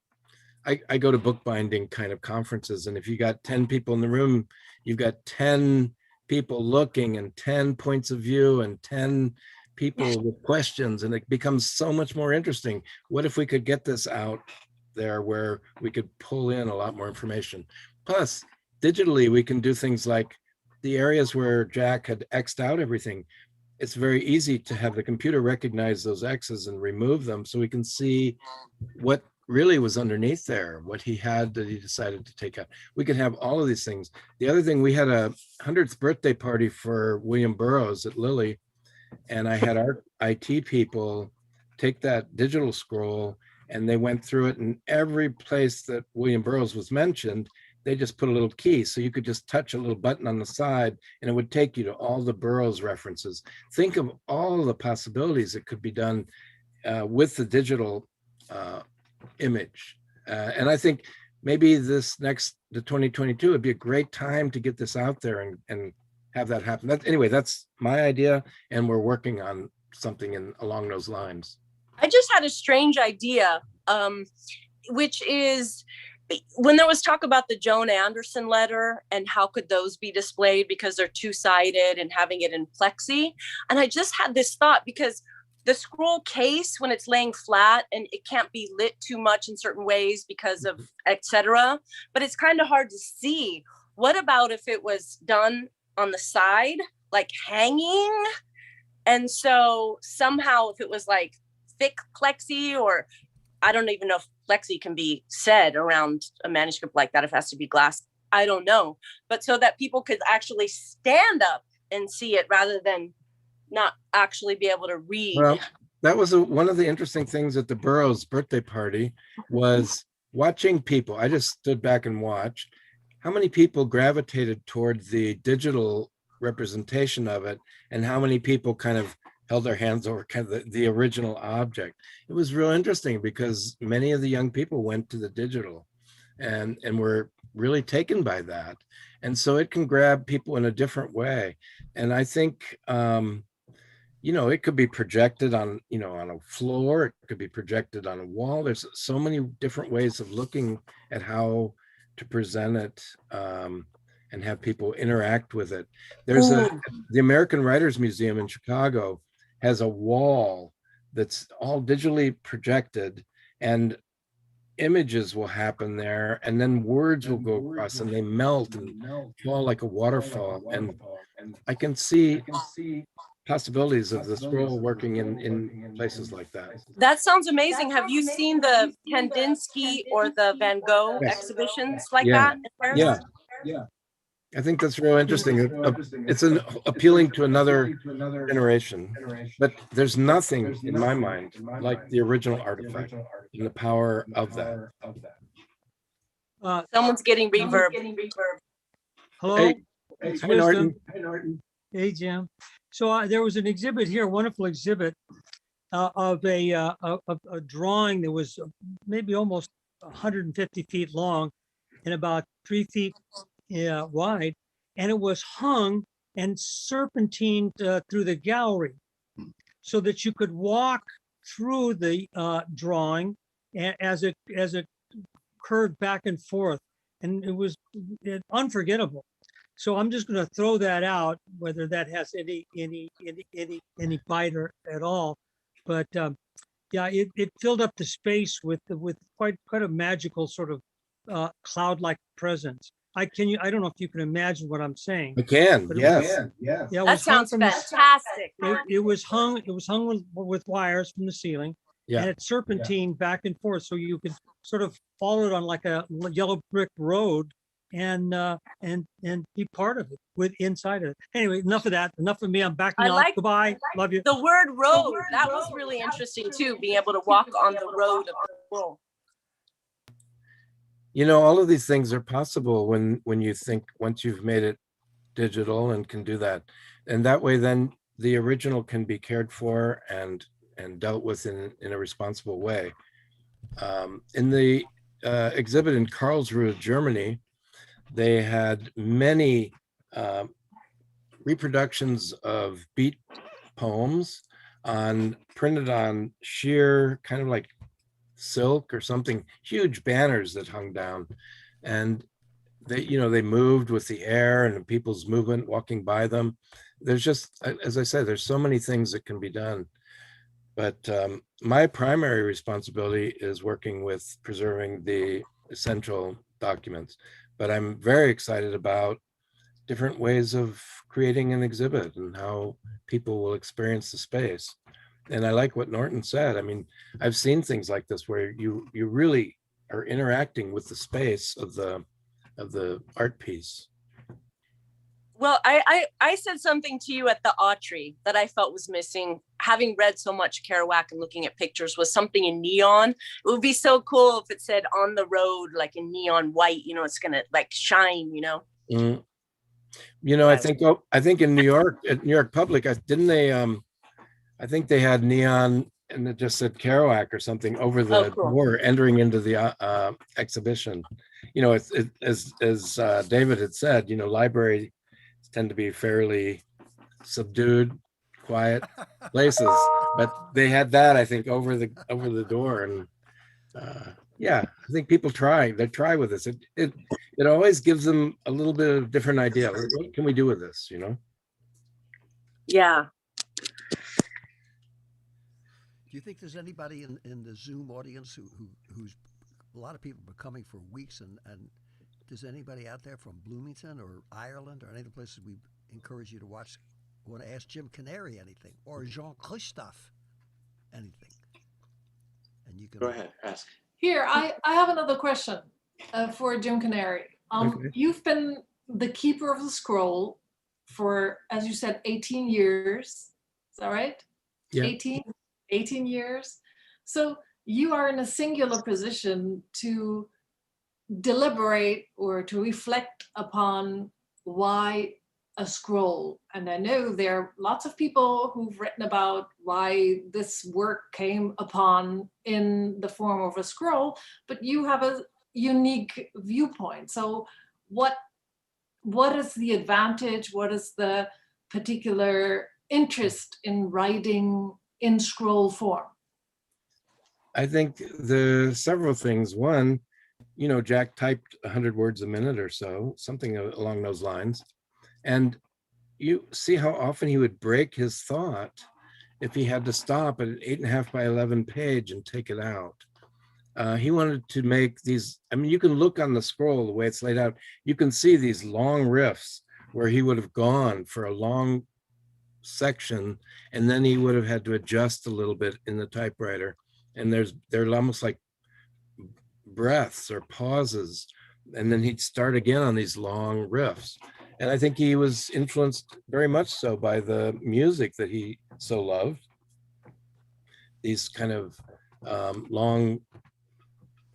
I go to bookbinding kind of conferences, and if you got 10 people in the room, you've got 10 people looking and 10 points of view and 10 people with questions, and it becomes so much more interesting. What if we could get this out there where we could pull in a lot more information? Plus, digitally, we can do things like the areas where Jack had X'd out everything. It's very easy to have the computer recognize those X's and remove them, so we can see what really was underneath there, what he had that he decided to take out. We could have all of these things. The other thing, we had a 100th birthday party for William Burroughs at Lilly, and I had our IT people take that digital scroll, and they went through it, and every place that William Burroughs was mentioned, they just put a little key, so you could just touch a little button on the side and it would take you to all the Burroughs references. Think of all the possibilities that could be done with the digital image. And I think maybe the 2022 would be a great time to get this out there and have that happen. Anyway, that's my idea, and we're working on something along those lines. I just had a strange idea, which is when there was talk about the Joan Anderson letter and how could those be displayed because they're two-sided and having it in plexi. And I just had this thought, because the scroll case, when it's laying flat and it can't be lit too much in certain ways because of etc., but it's kind of hard to see. What about if it was done on the side, like hanging? And so somehow if it was like thick plexi, or I don't even know if plexi can be said around a manuscript like that, if it has to be glass, I don't know. But so that people could actually stand up and see it rather than not actually be able to read. Well, that was one of the interesting things at the Burroughs birthday party, was watching people. I just stood back and watched how many people gravitated towards the digital representation of it, and how many people kind of held their hands over kind of the original object. It was real interesting because many of the young people went to the digital and were really taken by that. And so it can grab people in a different way. And I think, you know, it could be projected on, you know, on a floor, it could be projected on a wall. There's so many different ways of looking at how to present it, and have people interact with it. There's the American Writers Museum in Chicago has a wall that's all digitally projected, and images will happen there, and then words will go across, and they melt and fall like a waterfall. And I can see possibilities of the scroll working in places like that. That sounds amazing. Have you seen the Kandinsky or the Van Gogh exhibitions like that in Paris? Yeah. I think that's real interesting. It's appealing to another generation, but there's nothing in my mind like the original artifact and the power of that. Someone's getting reverb. Hello. Hey, It's hi, Wisdom. Norton. Hey, Jim. So there was an exhibit here, a wonderful exhibit of a drawing that was maybe almost 150 feet long and about 3 feet wide, and it was hung and serpentined through the gallery, so that you could walk through the drawing as it curved back and forth, and it was unforgettable. So I'm just going to throw that out, whether that has any bite or at all, but yeah, it filled up the space with quite a magical sort of cloud-like presence. I don't know if you can imagine what I'm saying. I can. Yes. Yeah, That sounds fantastic. It was hung with wires from the ceiling, and it serpentined back and forth, so you could sort of follow it on like a yellow brick road and be part of it with inside of it. Anyway, enough of that. Enough of me. I'm backing I off. like Goodbye. Love you. the word road. That was really interesting too, being able to walk on the road of the scroll. You know, all of these things are possible when you think, once you've made it digital and can do that. And that way, then the original can be cared for and dealt with in a responsible way. In the exhibit in Karlsruhe, Germany, they had many reproductions of beat poems printed on sheer kind of like silk or something, huge banners that hung down, and they moved with the air and people's movement walking by them. There's just, as I said, there's so many things that can be done. But my primary responsibility is working with preserving the essential documents. But I'm very excited about different ways of creating an exhibit and how people will experience the space. And I like what Norton said. I mean, I've seen things like this where you really are interacting with the space of the art piece. Well, I said something to you at the Autry that I felt was missing. Having read so much Kerouac and looking at pictures, was something in neon. It would be so cool if it said on the road, like in neon white, it's gonna like shine, Mm. I think in New York, at New York Public, didn't they I think they had neon and it just said Kerouac or something over the door entering into the exhibition. As David had said, libraries tend to be fairly subdued, quiet places, but they had that, I think, over the door. And I think people try with this. It always gives them a little bit of different idea. Like, what can we do with this? Yeah. Do you think there's anybody in the Zoom audience who's a lot of people have been coming for weeks, and does anybody out there from Bloomington or Ireland or any of the places we encourage you to watch want to ask Jim Canary anything, or Jean Christophe anything? And you can Go ahead, ask. Here, I have another question for Jim Canary. Okay. You've been the keeper of the scroll for, as you said, 18 years. Is that right? Yeah. 18 years. So you are in a singular position to deliberate or to reflect upon why a scroll. And I know there are lots of people who've written about why this work came upon in the form of a scroll, but you have a unique viewpoint. So what is the advantage? What is the particular interest in writing in scroll form? I think the several things. One, Jack typed 100 words a minute or so, something along those lines. And you see how often he would break his thought if he had to stop at an 8.5 by 11 page and take it out. He wanted to make these, you can look on the scroll, the way it's laid out, you can see these long riffs where he would have gone for a long section, and then he would have had to adjust a little bit in the typewriter. And they're almost like breaths or pauses, and then he'd start again on these long riffs. And I think he was influenced very much so by the music that he so loved, these kind of long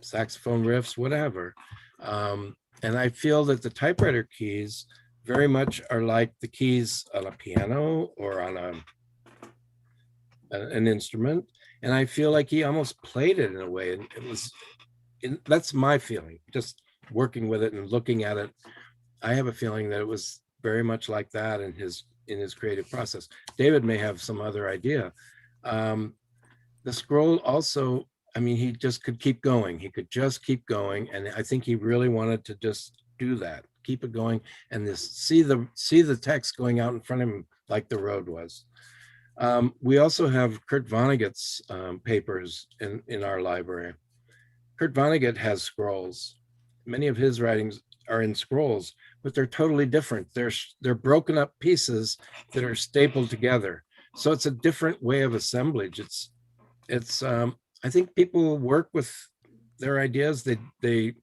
saxophone riffs, whatever. And I feel that the typewriter keys very much are like the keys on a piano or on an instrument. And I feel like he almost played it in a way. And that's my feeling, just working with it and looking at it. I have a feeling that it was very much like that in his creative process. David may have some other idea. The scroll also, he just could keep going. He could just keep going. And I think he really wanted to just do that, keep it going, and see the text going out in front of him like the road was. We also have Kurt Vonnegut's papers in our library. Kurt Vonnegut has scrolls. Many of his writings are in scrolls, but they're totally different. They're broken up pieces that are stapled together. So it's a different way of assemblage. It's I think people work with their ideas. They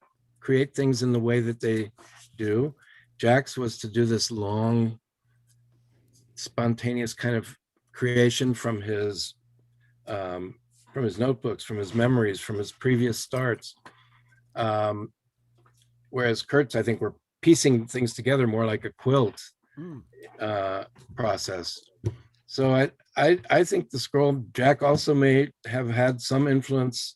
create things in the way that they do. Jack's was to do this long, spontaneous kind of creation from his notebooks, from his memories, from his previous starts. Whereas Kurt's, I think, were piecing things together more like a quilt process. So I think the scroll, Jack also may have had some influence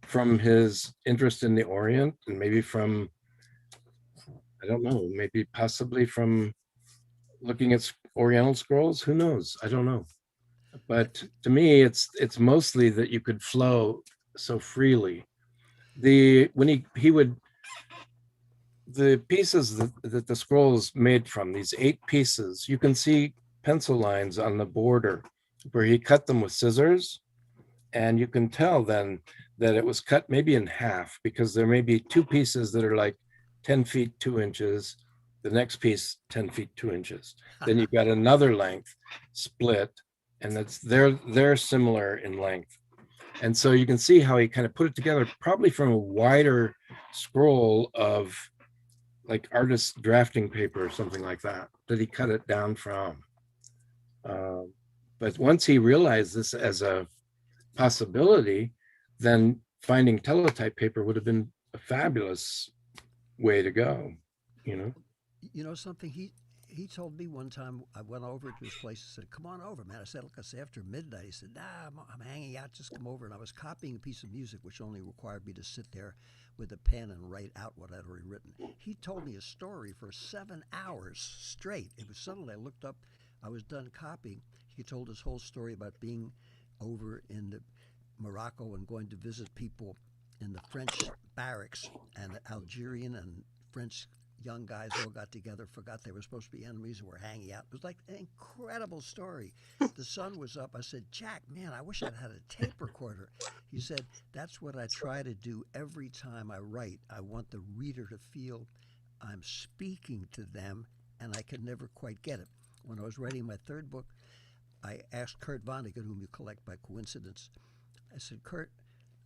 from his interest in the Orient, and maybe from, I don't know, maybe possibly from looking at Oriental scrolls. Who knows? I don't know. But to me, it's mostly that you could flow so freely. When he would, the pieces that the scroll is made from, these 8 pieces, you can see pencil lines on the border where he cut them with scissors. And you can tell then that it was cut maybe in half, because there may be 2 pieces that are like 10 feet 2 inches, the next piece 10 feet 2 inches. Then you've got another length split, and they're similar in length. And so you can see how he kind of put it together, probably from a wider scroll of like artist drafting paper or something like that he cut it down from. But once he realized this as a possibility, then finding teletype paper would have been a fabulous way to go, you know? You know something? He told me one time, I went over to his place and said, "Come on over, man." I said, "Look, it's after midnight." He said, "Nah, I'm hanging out. Just come over." And I was copying a piece of music, which only required me to sit there with a pen and write out what I'd already written. He told me a story for 7 hours straight. It was suddenly I looked up, I was done copying. He told his whole story about being over in Morocco and going to visit people in the French barracks, and the Algerian and French young guys all got together, forgot they were supposed to be enemies, and were hanging out. It was like an incredible story. The sun was up. I said, "Jack, man, I wish I'd had a tape recorder." He said, "That's what I try to do every time I write. I want the reader to feel I'm speaking to them, and I could never quite get it." When I was writing my 3rd book, I asked Kurt Vonnegut, whom you collect by coincidence, I said, "Kurt,"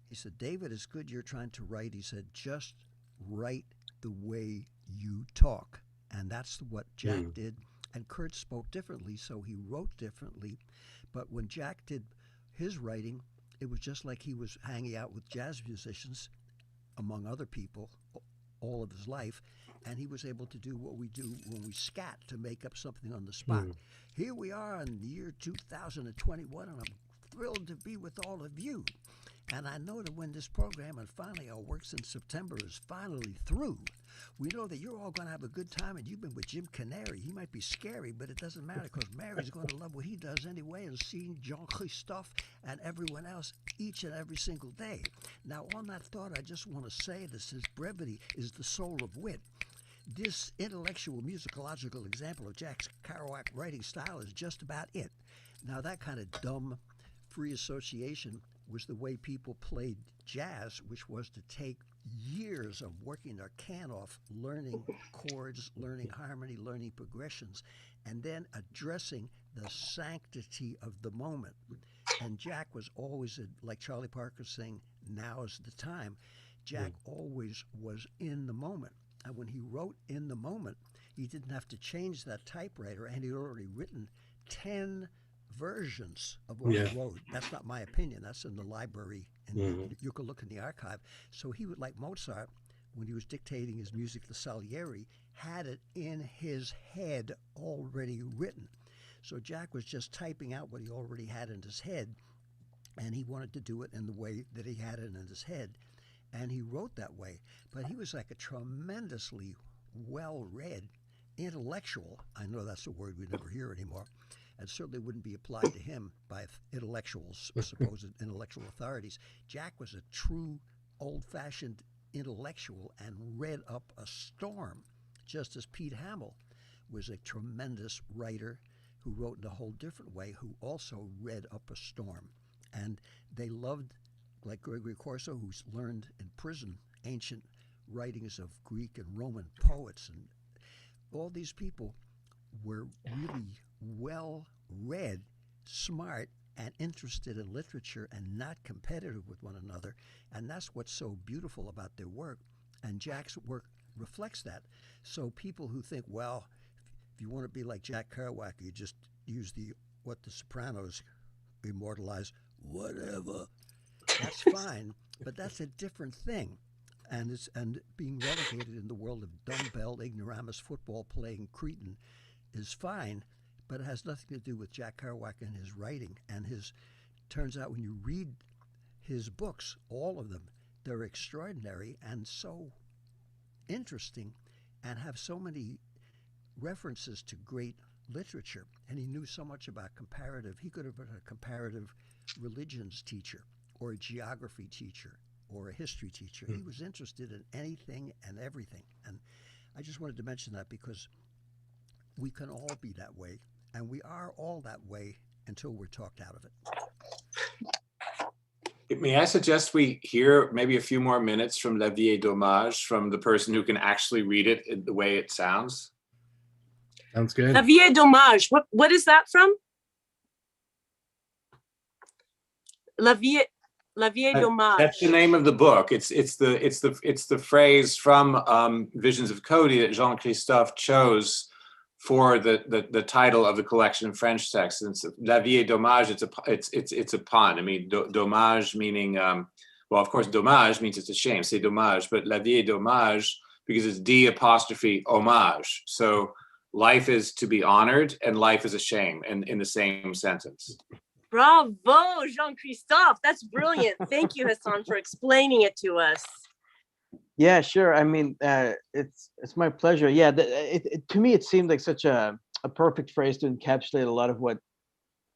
he said, "David, it's good you're trying to write." He said, "Just write the way you talk." And that's what Jack did. And Kurt spoke differently, so he wrote differently. But when Jack did his writing, it was just like he was hanging out with jazz musicians, among other people, all of his life. And he was able to do what we do when we scat, to make up something on the spot. Here we are in the year 2021, and I'm thrilled to be with all of you. And I know that when this program, and finally our works in September, is finally through, we know that you're all going to have a good time. And you've been with Jim Canary. He might be scary, but it doesn't matter, because Mary's going to love what he does anyway, and seeing Jean-Christophe and everyone else each and every single day. Now, on that thought, I just want to say that since brevity is the soul of wit, this intellectual musicological example of Jack Kerouac writing style is just about it. Now, that kind of dumb free association was the way people played jazz, which was to take years of working their can off, learning chords, learning harmony, learning progressions, and then addressing the sanctity of the moment. And Jack was always, like Charlie Parker saying, "Now is the time." Jack always was in the moment. And when he wrote in the moment, he didn't have to change that typewriter, and he'd already written 10 versions of what he wrote. That's not my opinion. That's in the library, and you can look in the archive. So he would, like Mozart, when he was dictating his music to Salieri, had it in his head already written. So Jack was just typing out what he already had in his head, and he wanted to do it in the way that he had it in his head. And he wrote that way. But he was like a tremendously well-read intellectual. I know that's a word we never hear anymore, and certainly wouldn't be applied to him by intellectuals, supposed intellectual authorities. Jack was a true old-fashioned intellectual and read up a storm, just as Pete Hamill was a tremendous writer who wrote in a whole different way, who also read up a storm. And they loved, like Gregory Corso, who's learned in prison ancient writings of Greek and Roman poets, and all these people were really well read, smart, and interested in literature, and not competitive with one another. And that's what's so beautiful about their work. And Jack's work reflects that. So people who think, well, if you want to be like Jack Kerouac, you just use what the Sopranos immortalize, whatever. That's fine, but that's a different thing. And being relegated in the world of dumbbell ignoramus football playing cretin is fine, but it has nothing to do with Jack Kerouac and his writing. And turns out when you read his books, all of them, they're extraordinary and so interesting and have so many references to great literature. And he knew so much about comparative. He could have been a comparative religions teacher or a geography teacher or a history teacher. He was interested in anything and everything. And I just wanted to mention that because we can all be that way, and we are all that way until we're talked out of it. May I suggest we hear maybe a few more minutes from La Vie est Dommage from the person who can actually read it in the way it sounds? Sounds good. La Vie est Dommage. What is that from? La Vie est Dommage. That's the name of the book. It's the phrase from Visions of Cody that Jean-Christophe chose for the title of the collection of French texts. And La Vie est Dommage. It's a pun. I mean, dommage meaning well, of course, dommage means it's a shame. C'est dommage, but La Vie est Dommage because it's D' hommage. So life is to be honored and life is a shame, in the same sentence. Bravo, Jean-Christophe. That's brilliant. Thank you, Hassan, for explaining it to us. Yeah, sure. I mean, it's my pleasure. Yeah, to me, it seemed like such a perfect phrase to encapsulate a lot of what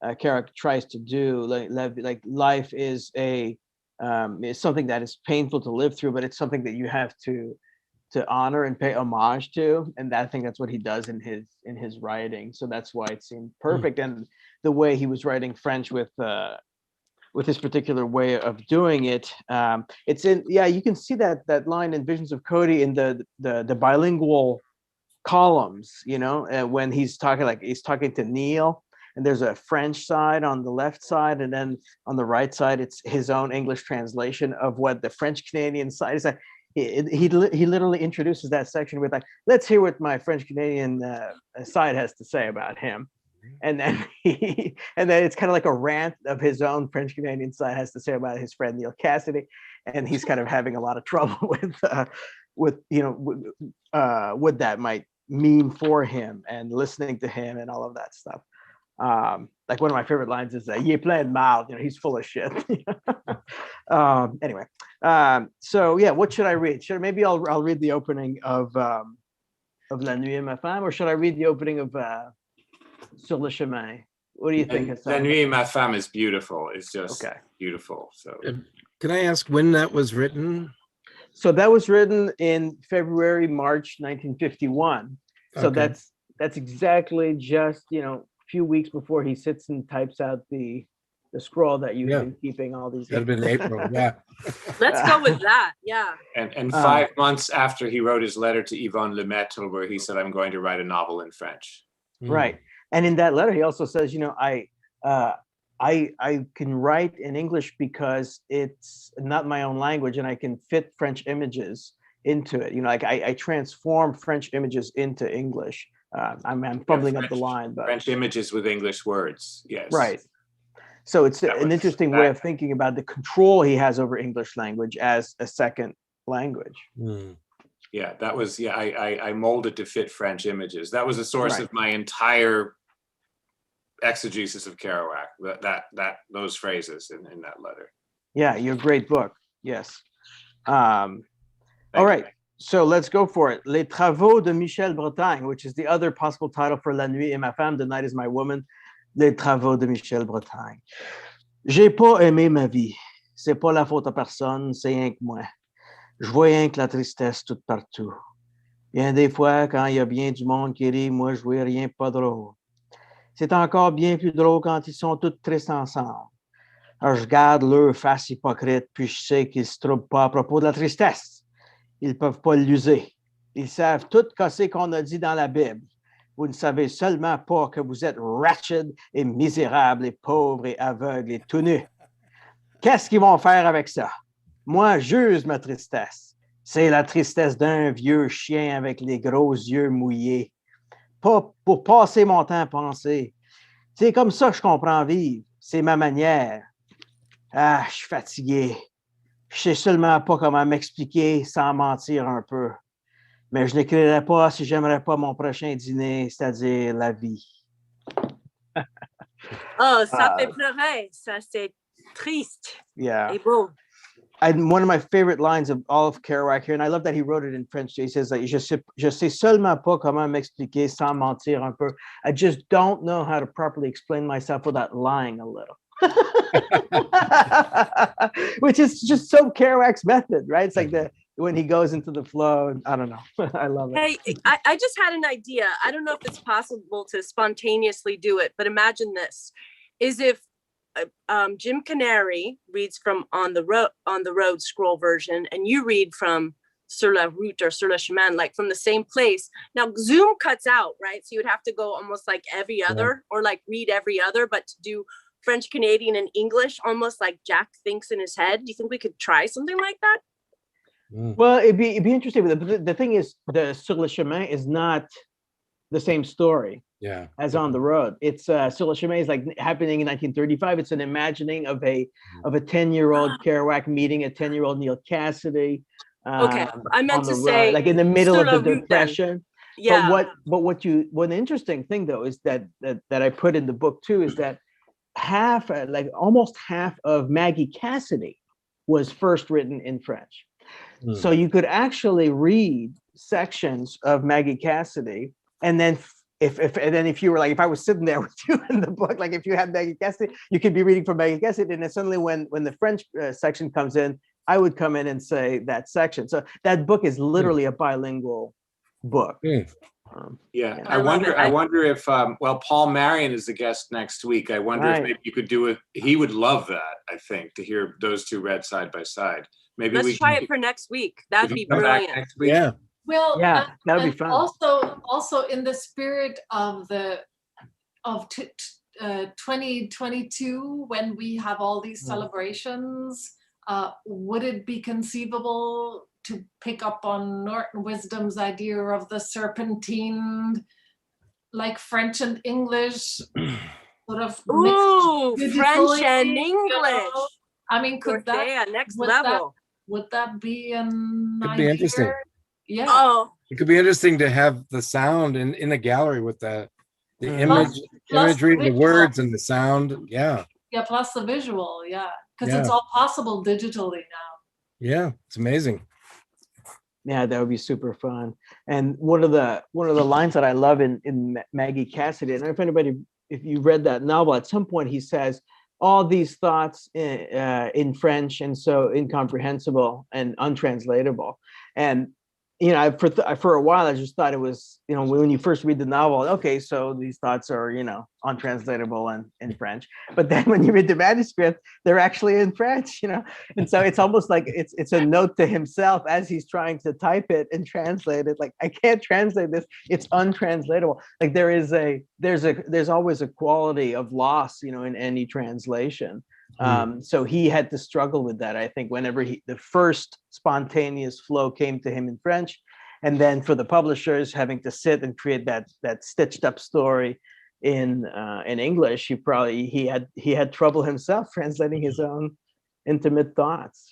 Kerouac tries to do. Like life is is something that is painful to live through, but it's something that you have to honor and pay homage to. And I think that's what he does in his writing. So that's why it seemed perfect. And the way he was writing French with his particular way of doing it, you can see that line in Visions of Cody in the bilingual columns, when he's talking to Neil, and there's a French side on the left side, and then on the right side it's his own English translation of what the French Canadian side is. He literally introduces that section with let's hear what my French Canadian side has to say about him. And then it's kind of like a rant of his own French Canadian side has to say about his friend Neil Cassidy, and he's kind of having a lot of trouble with what that might mean for him and listening to him and all of that stuff. Like one of my favorite lines is "Il est plein de marde," he's full of shit. Anyway, so yeah, what should I read? Maybe I'll read the opening of La Nuit et ma femme, or should I read the opening of Sur le chemin? What do you think? La Nuit et ma femme is beautiful. It's just beautiful. So, can I ask when that was written? So that was written in March 1951. So that's exactly just a few weeks before he sits and types out the scroll that you've been keeping all these. That'd been April. Yeah. Let's go with that. Yeah. And 5 months after he wrote his letter to Yvonne Lemaitre, where he said, "I'm going to write a novel in French." Right. And in that letter, he also says, I can write in English because it's not my own language, and I can fit French images into it. I transform French images into English. I'm fumbling up the line, but French images with English words. Yes. Right. So it's an interesting way of thinking about the control he has over English language as a second language. Yeah, that was, I molded to fit French images. That was the source of my entire exegesis of Kerouac, those phrases in that letter. Yeah, your great book. Yes. All right. So let's go for it. Les Travaux de Michel Bretagne, which is the other possible title for La Nuit et ma femme, The Night is My Woman. Les Travaux de Michel Bretagne. J'ai pas aimé ma vie. C'est pas la faute à personne, c'est rien que moi. Je vois rien que la tristesse tout partout. Bien des fois, quand il y a bien du monde qui rit, moi je vois rien pas drôle. C'est encore bien plus drôle quand ils sont tous tristes ensemble. Alors je garde leur face hypocrite, puis je sais qu'ils se trouvent pas à propos de la tristesse. Ils peuvent pas l'user. Ils savent tout casser qu'on a dit dans la Bible. Vous ne savez seulement pas que vous êtes wretched et misérable et pauvre et aveugle et tout nu. Qu'est-ce qu'ils vont faire avec ça? Moi, j'use ma tristesse. C'est la tristesse d'un vieux chien avec les gros yeux mouillés. Pas pour passer mon temps à penser. C'est comme ça que je comprends vivre. C'est ma manière. Ah, je suis fatigué. Je sais seulement pas comment m'expliquer sans mentir un peu. Mais je n'écrirais pas si j'aimerais pas mon prochain dîner, c'est-à-dire la vie. Oh, ça fait pleurer. Ça, c'est triste. Yeah. Et beau. One of my favorite lines of all of Kerouac here, and I love that he wrote it in French. He says, like, je sais seulement pas comment m'expliquer sans mentir un peu. I just don't know how to properly explain myself without lying a little. Which is just so Kerouac's method, right? It's like when he goes into the flow. I don't know. I love it. Hey, I just had an idea. I don't know if it's possible to spontaneously do it, but imagine this: is if Jim Canary reads from on the road scroll version, and you read from Sur la route or Sur le chemin, like from the same place. Now Zoom cuts out, right? So you would have to go almost like every other, or like read every other, but to do French, Canadian, and English, almost like Jack thinks in his head. Do you think we could try something like that? Well, it'd be interesting. But the thing is, the Sur le chemin is not the same story as On the Road. It's Sur le chemin is like happening in 1935. It's an imagining of a 10-year-old Kerouac meeting a 10-year-old Neil Cassidy. Okay, I meant to say like in the middle of the Depression. Then. Yeah. But what interesting thing though is that I put in the book too is that almost half of Maggie Cassidy was first written in French. So you could actually read sections of Maggie Cassidy, and then if you were like, if I was sitting there with you in the book, like if you had Maggie Cassidy, you could be reading from Maggie Cassidy, and then suddenly when the French section comes in, I would come in and say that section. So that book is literally a bilingual book. I wonder if Paul Marion is the guest next week. I wonder if maybe you could do it. He would love that, I think, to hear those two read side by side. Maybe let's try it for next week. That'd be brilliant. Next week. Yeah. Well, yeah, that'd be fun. Also in the spirit of 2022, when we have all these celebrations, would it be conceivable to pick up on Norton Wisdom's idea of the serpentine, like French and English, sort of mixed French and English. You know? I mean, could that next level? Would that be an Could idea? be interesting. Yeah. Oh, it could be interesting to have the sound in a gallery with the imagery, the words, and the sound. Yeah. Yeah, plus the visual. Yeah, because it's all possible digitally now. Yeah, it's amazing. Yeah, that would be super fun. And one of the lines that I love in Maggie Cassidy, and I don't know if you read that novel, at some point he says, all these thoughts in French and so incomprehensible and untranslatable. And for a while I just thought it was, when you first read the novel, okay, so these thoughts are untranslatable and in French. But then when you read the manuscript, they're actually in French, and so it's almost like it's a note to himself as he's trying to type it and translate it. Like, I can't translate this; it's untranslatable. Like there's always a quality of loss, in any translation. So he had to struggle with that, I think, whenever the first spontaneous flow came to him in French, and then for the publishers having to sit and create that stitched up story in English, he had trouble himself translating his own intimate thoughts,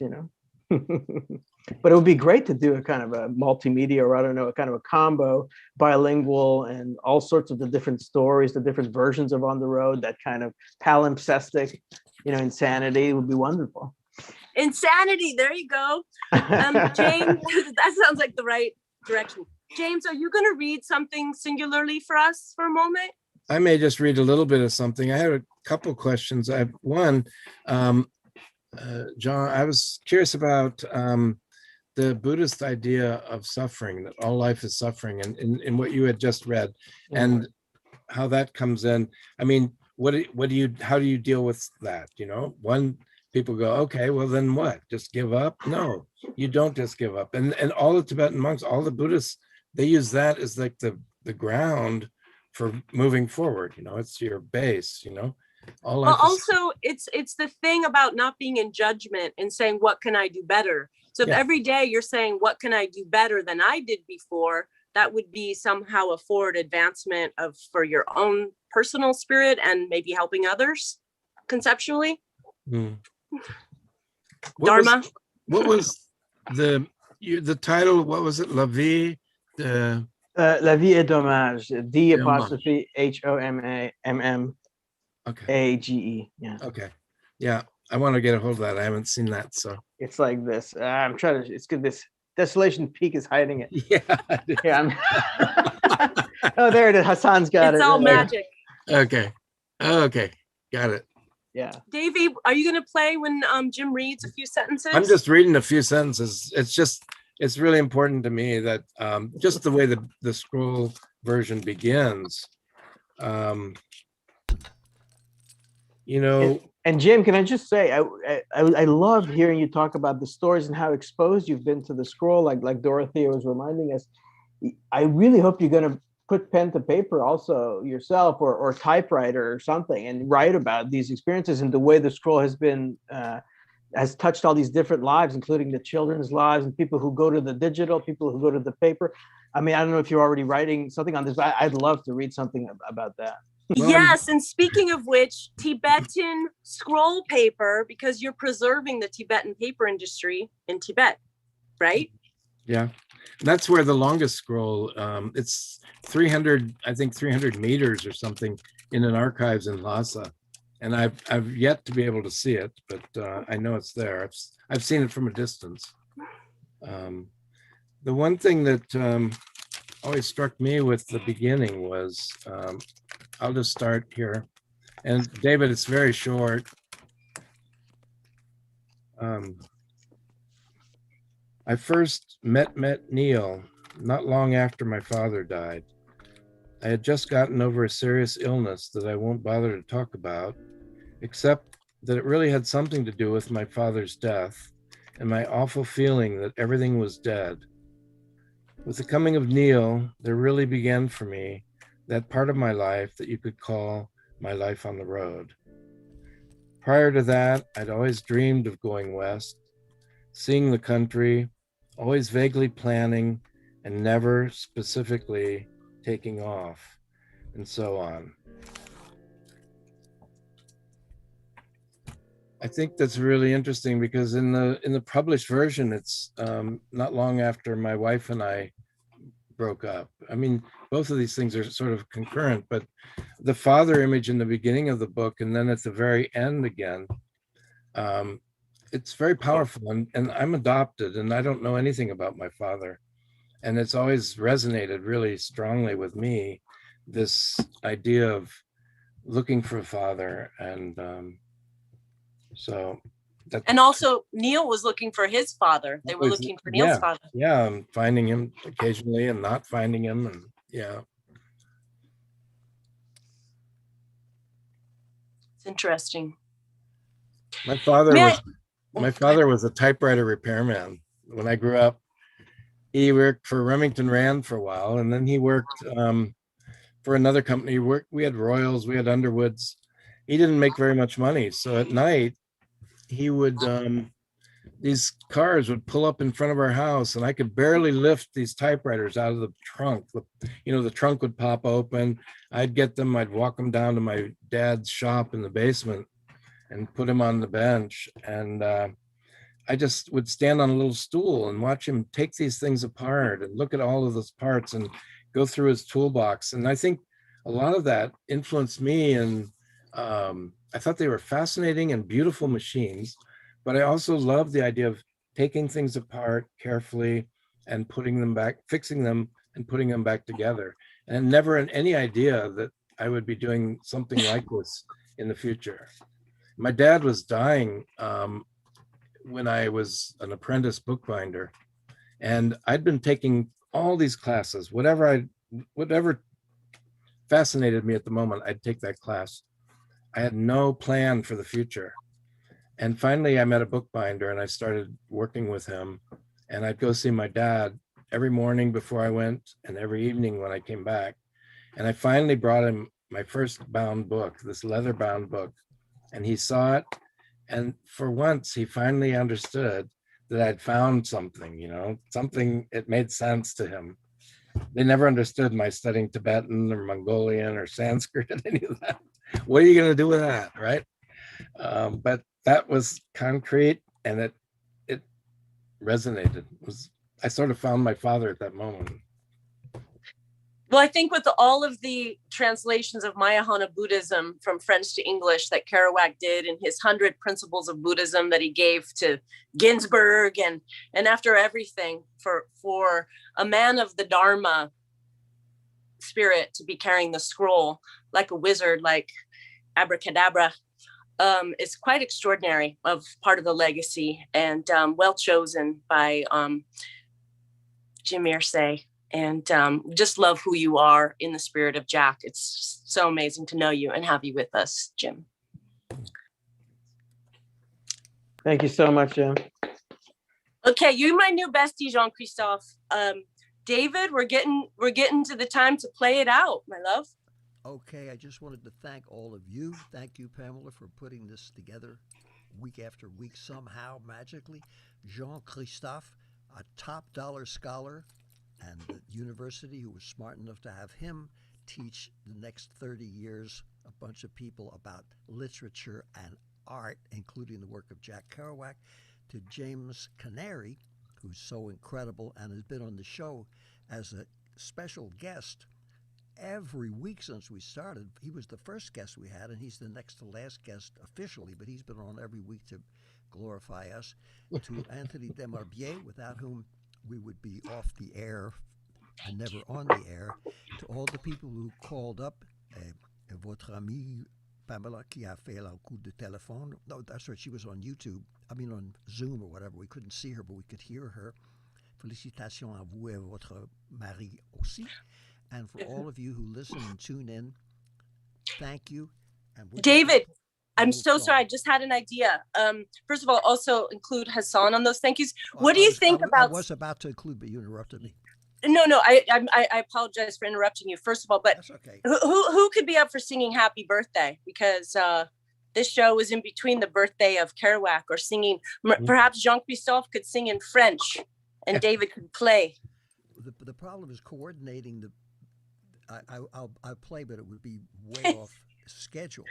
But it would be great to do a kind of a multimedia, or I don't know, a kind of a combo, bilingual, and all sorts of the different stories, the different versions of On the Road, that kind of palimpsestic, insanity would be wonderful. Insanity, there you go. James, that sounds like the right direction. James, are you going to read something singularly for us for a moment? I may just read a little bit of something. I had a couple questions. I have one, John, I was curious about the Buddhist idea of suffering, that all life is suffering, and in what you had just read, and how that comes in. I mean, how do you deal with that? One, people go, okay, well then what? Just give up? No, you don't just give up. And all the Tibetan monks, all the Buddhists, they use that as like the ground for moving forward. It's your base. Also, it's the thing about not being in judgment and saying, what can I do better? So if Yeah. every day you're saying, what can I do better than I did before? That would be somehow a forward advancement for your own personal spirit and maybe helping others conceptually. Dharma. What was the title? What was it? La vie de La vie est dommage. D Dommage. apostrophe HOMAMMAGE. Okay. Yeah. Okay. Yeah. I want to get a hold of that. I haven't seen that. So It's like this. I'm trying to. It's good. This Desolation Peak is hiding it. yeah. Yeah. Oh, there it is. Hassan's got it. It's all There. magic. Okay. Okay. Got it. Yeah. Davey, are you going to play when Jim reads a few sentences? I'm just reading a few sentences. It's really important to me that just the way the scroll version begins, you know. And Jim, can I just say, I love hearing you talk about the stories and how exposed you've been to the scroll, like Dorothea was reminding us. I really hope you're going to put pen to paper also yourself, or typewriter or something, and write about these experiences and the way the scroll has been has touched all these different lives, including the children's lives and people who go to the digital, people who go to the paper. I mean, I don't know if you're already writing something on this, but I'd love to read something about that. Well, yes, and speaking of which, Tibetan scroll paper, because you're preserving the Tibetan paper industry in Tibet, right? Yeah, that's where the longest scroll, it's 300, I think 300 meters or something in an archives in Lhasa. And I've yet to be able to see it, but I know it's there. I've seen it from a distance. The one thing that always struck me with the beginning was, I'll just start here. And David, it's very short. I first met Neil not long after my father died. I had just gotten over a serious illness that I won't bother to talk about, except that it really had something to do with my father's death and my awful feeling that everything was dead. With the coming of Neil, there really began for me that part of my life that you could call my life on the road. Prior to that, I'd always dreamed of going west, seeing the country, always vaguely planning and never specifically taking off, and so on. I think that's really interesting because in the published version, it's not long after my wife and I broke up. I mean, both of these things are sort of concurrent, but the father image in the beginning of the book and then at the very end again, it's very powerful. And I'm adopted and I don't know anything about my father. And it's always resonated really strongly with me, this idea of looking for a father. And so that, and also Neil was looking for his father. They were looking for Neil's father. Yeah, I'm finding him occasionally and not finding him, and yeah. It's interesting. My father was a typewriter repairman. When I grew up, he worked for Remington Rand for a while, and then he worked for another company. We had Royals, we had Underwoods. He didn't make very much money, so at night he would these cars would pull up in front of our house and I could barely lift these typewriters out of the trunk. The trunk would pop open. I'd get them, I'd walk them down to my dad's shop in the basement and put him on the bench. And I just would stand on a little stool and watch him take these things apart and look at all of those parts and go through his toolbox. And I think a lot of that influenced me, and I thought they were fascinating and beautiful machines, but I also loved the idea of taking things apart carefully and putting them back, fixing them and putting them back together. And never any idea that I would be doing something like this in the future. My dad was dying when I was an apprentice bookbinder, and I'd been taking all these classes, whatever fascinated me at the moment, I'd take that class. I had no plan for the future. And finally I met a bookbinder and I started working with him, and I'd go see my dad every morning before I went and every evening when I came back. And I finally brought him my first bound book, this leather bound book, and he saw it. And for once he finally understood that I'd found something, something, it made sense to him. They never understood my studying Tibetan or Mongolian or Sanskrit and any of that. What are you going to do with that, right? But that was concrete, and it resonated. I sort of found my father at that moment. Well, I think with all of the translations of Mahayana Buddhism from French to English that Kerouac did in his 100 Principles of Buddhism that he gave to Ginsburg, and after everything, for a man of the Dharma spirit to be carrying the scroll like a wizard, like abracadabra, is quite extraordinary, of part of the legacy, and well chosen by Jim Canary. And just love who you are in the spirit of Jack. It's so amazing to know you and have you with us, Jim. Thank you so much, Jim. Okay, you're my new bestie, Jean-Christophe. David, we're getting to the time to play it out, my love. Okay, I just wanted to thank all of you. Thank you, Pamela, for putting this together week after week somehow, magically. Jean-Christophe, a top dollar scholar, and the university who was smart enough to have him teach the next 30 years a bunch of people about literature and art, including the work of Jack Kerouac, to James Canary, who's so incredible and has been on the show as a special guest every week since we started. He was the first guest we had, and he's the next to last guest officially, but he's been on every week to glorify us. To Anthony Demarbier, without whom we would be off the air and never on the air. To all the people who called up, votre amie Pamela qui a fait le coup de téléphone. No, that's right, she was on YouTube. I mean on Zoom or whatever. We couldn't see her, but we could hear her. Félicitations à vous et votre mari aussi. And for all of you who listen and tune in, thank you. And David, I'm so sorry. I just had an idea. First of all, also include Hassan on those thank yous. What do you think about? I was about to include, but you interrupted me. No, I apologize for interrupting you. First of all, but that's okay. Who could be up for singing Happy Birthday? Because this show was in between the birthday of Kerouac, or singing. Perhaps Jean-Christophe could sing in French, and David could play. The problem is coordinating the. I'll play, but it would be way off schedule.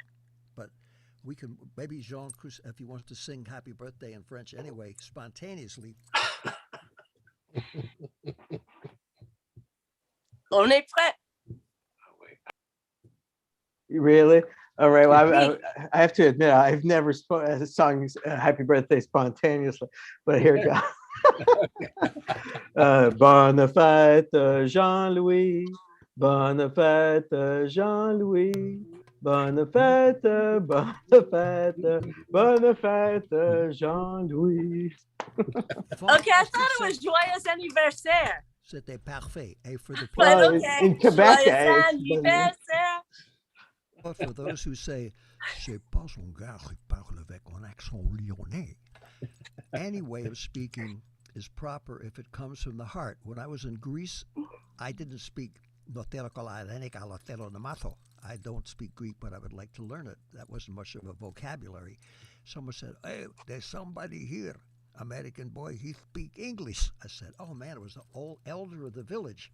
But we can, maybe Jean-Christophe, if you wanted to sing Happy Birthday in French anyway, spontaneously. On est prêt. Really? All right. Well, I have to admit, I've never sung Happy Birthday spontaneously, but here it goes. Bonne fête, Jean-Louis. Bonne fête, Jean-Louis. Bonne fête, bonne fête, bonne fête, Jean-Louis. Okay, I thought it was Joyeux Anniversaire. C'était parfait. Et for the in Quebec, Joyeux Anniversaire. But for those who say, c'est pas un gars qui parle avec un accent lyonnais, any way of speaking is proper if it comes from the heart. When I was in Greece, I didn't speak I don't speak Greek, but I would like to learn it. That wasn't much of a vocabulary. Someone said, hey, there's somebody here, American boy, he speak English. I said, oh man, it was the old elder of the village.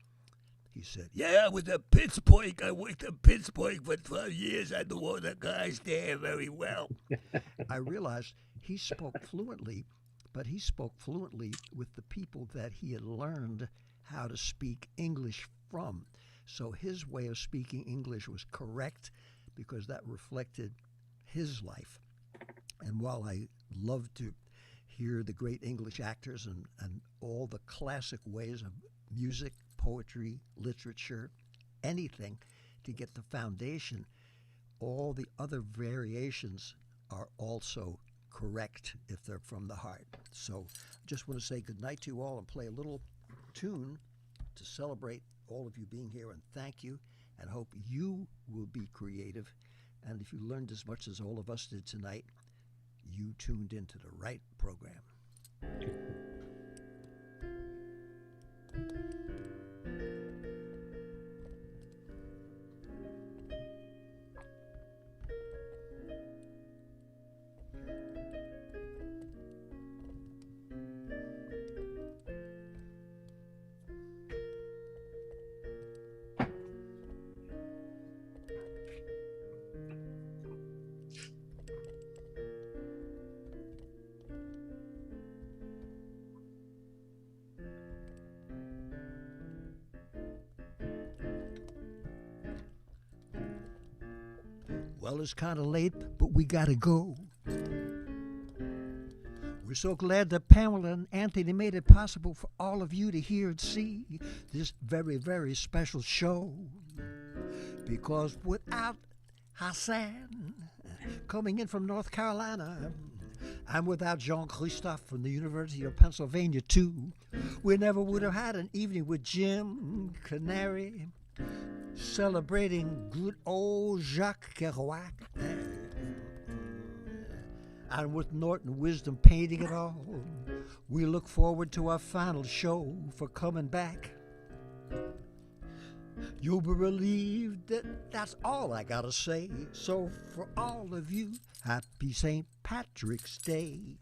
He said, yeah, I was in Pittsburgh. I worked in Pittsburgh for 12 years. I know all the guys there very well. I realized he spoke fluently, but he spoke fluently with the people that he had learned how to speak English from. So his way of speaking English was correct because that reflected his life. And while I love to hear the great English actors and all the classic ways of music, poetry, literature, anything to get the foundation, all the other variations are also correct if they're from the heart. So I just want to say good night to you all and play a little tune to celebrate all of you being here, and thank you, and hope you will be creative. And if you learned as much as all of us did tonight, you tuned into the right program. Well, it's kind of late, but we gotta go. We're so glad that Pamela and Anthony made it possible for all of you to hear and see this very, very special show. Because without Hassan coming in from North Carolina, and without Jean-Christophe from the University of Pennsylvania too, we never would have had an evening with Jim Canary celebrating good old Jacques Kerouac. And with Norton Wisdom painting it all, we look forward to our final show for coming back. You'll be relieved that that's all I gotta say. So for all of you, happy St. Patrick's Day.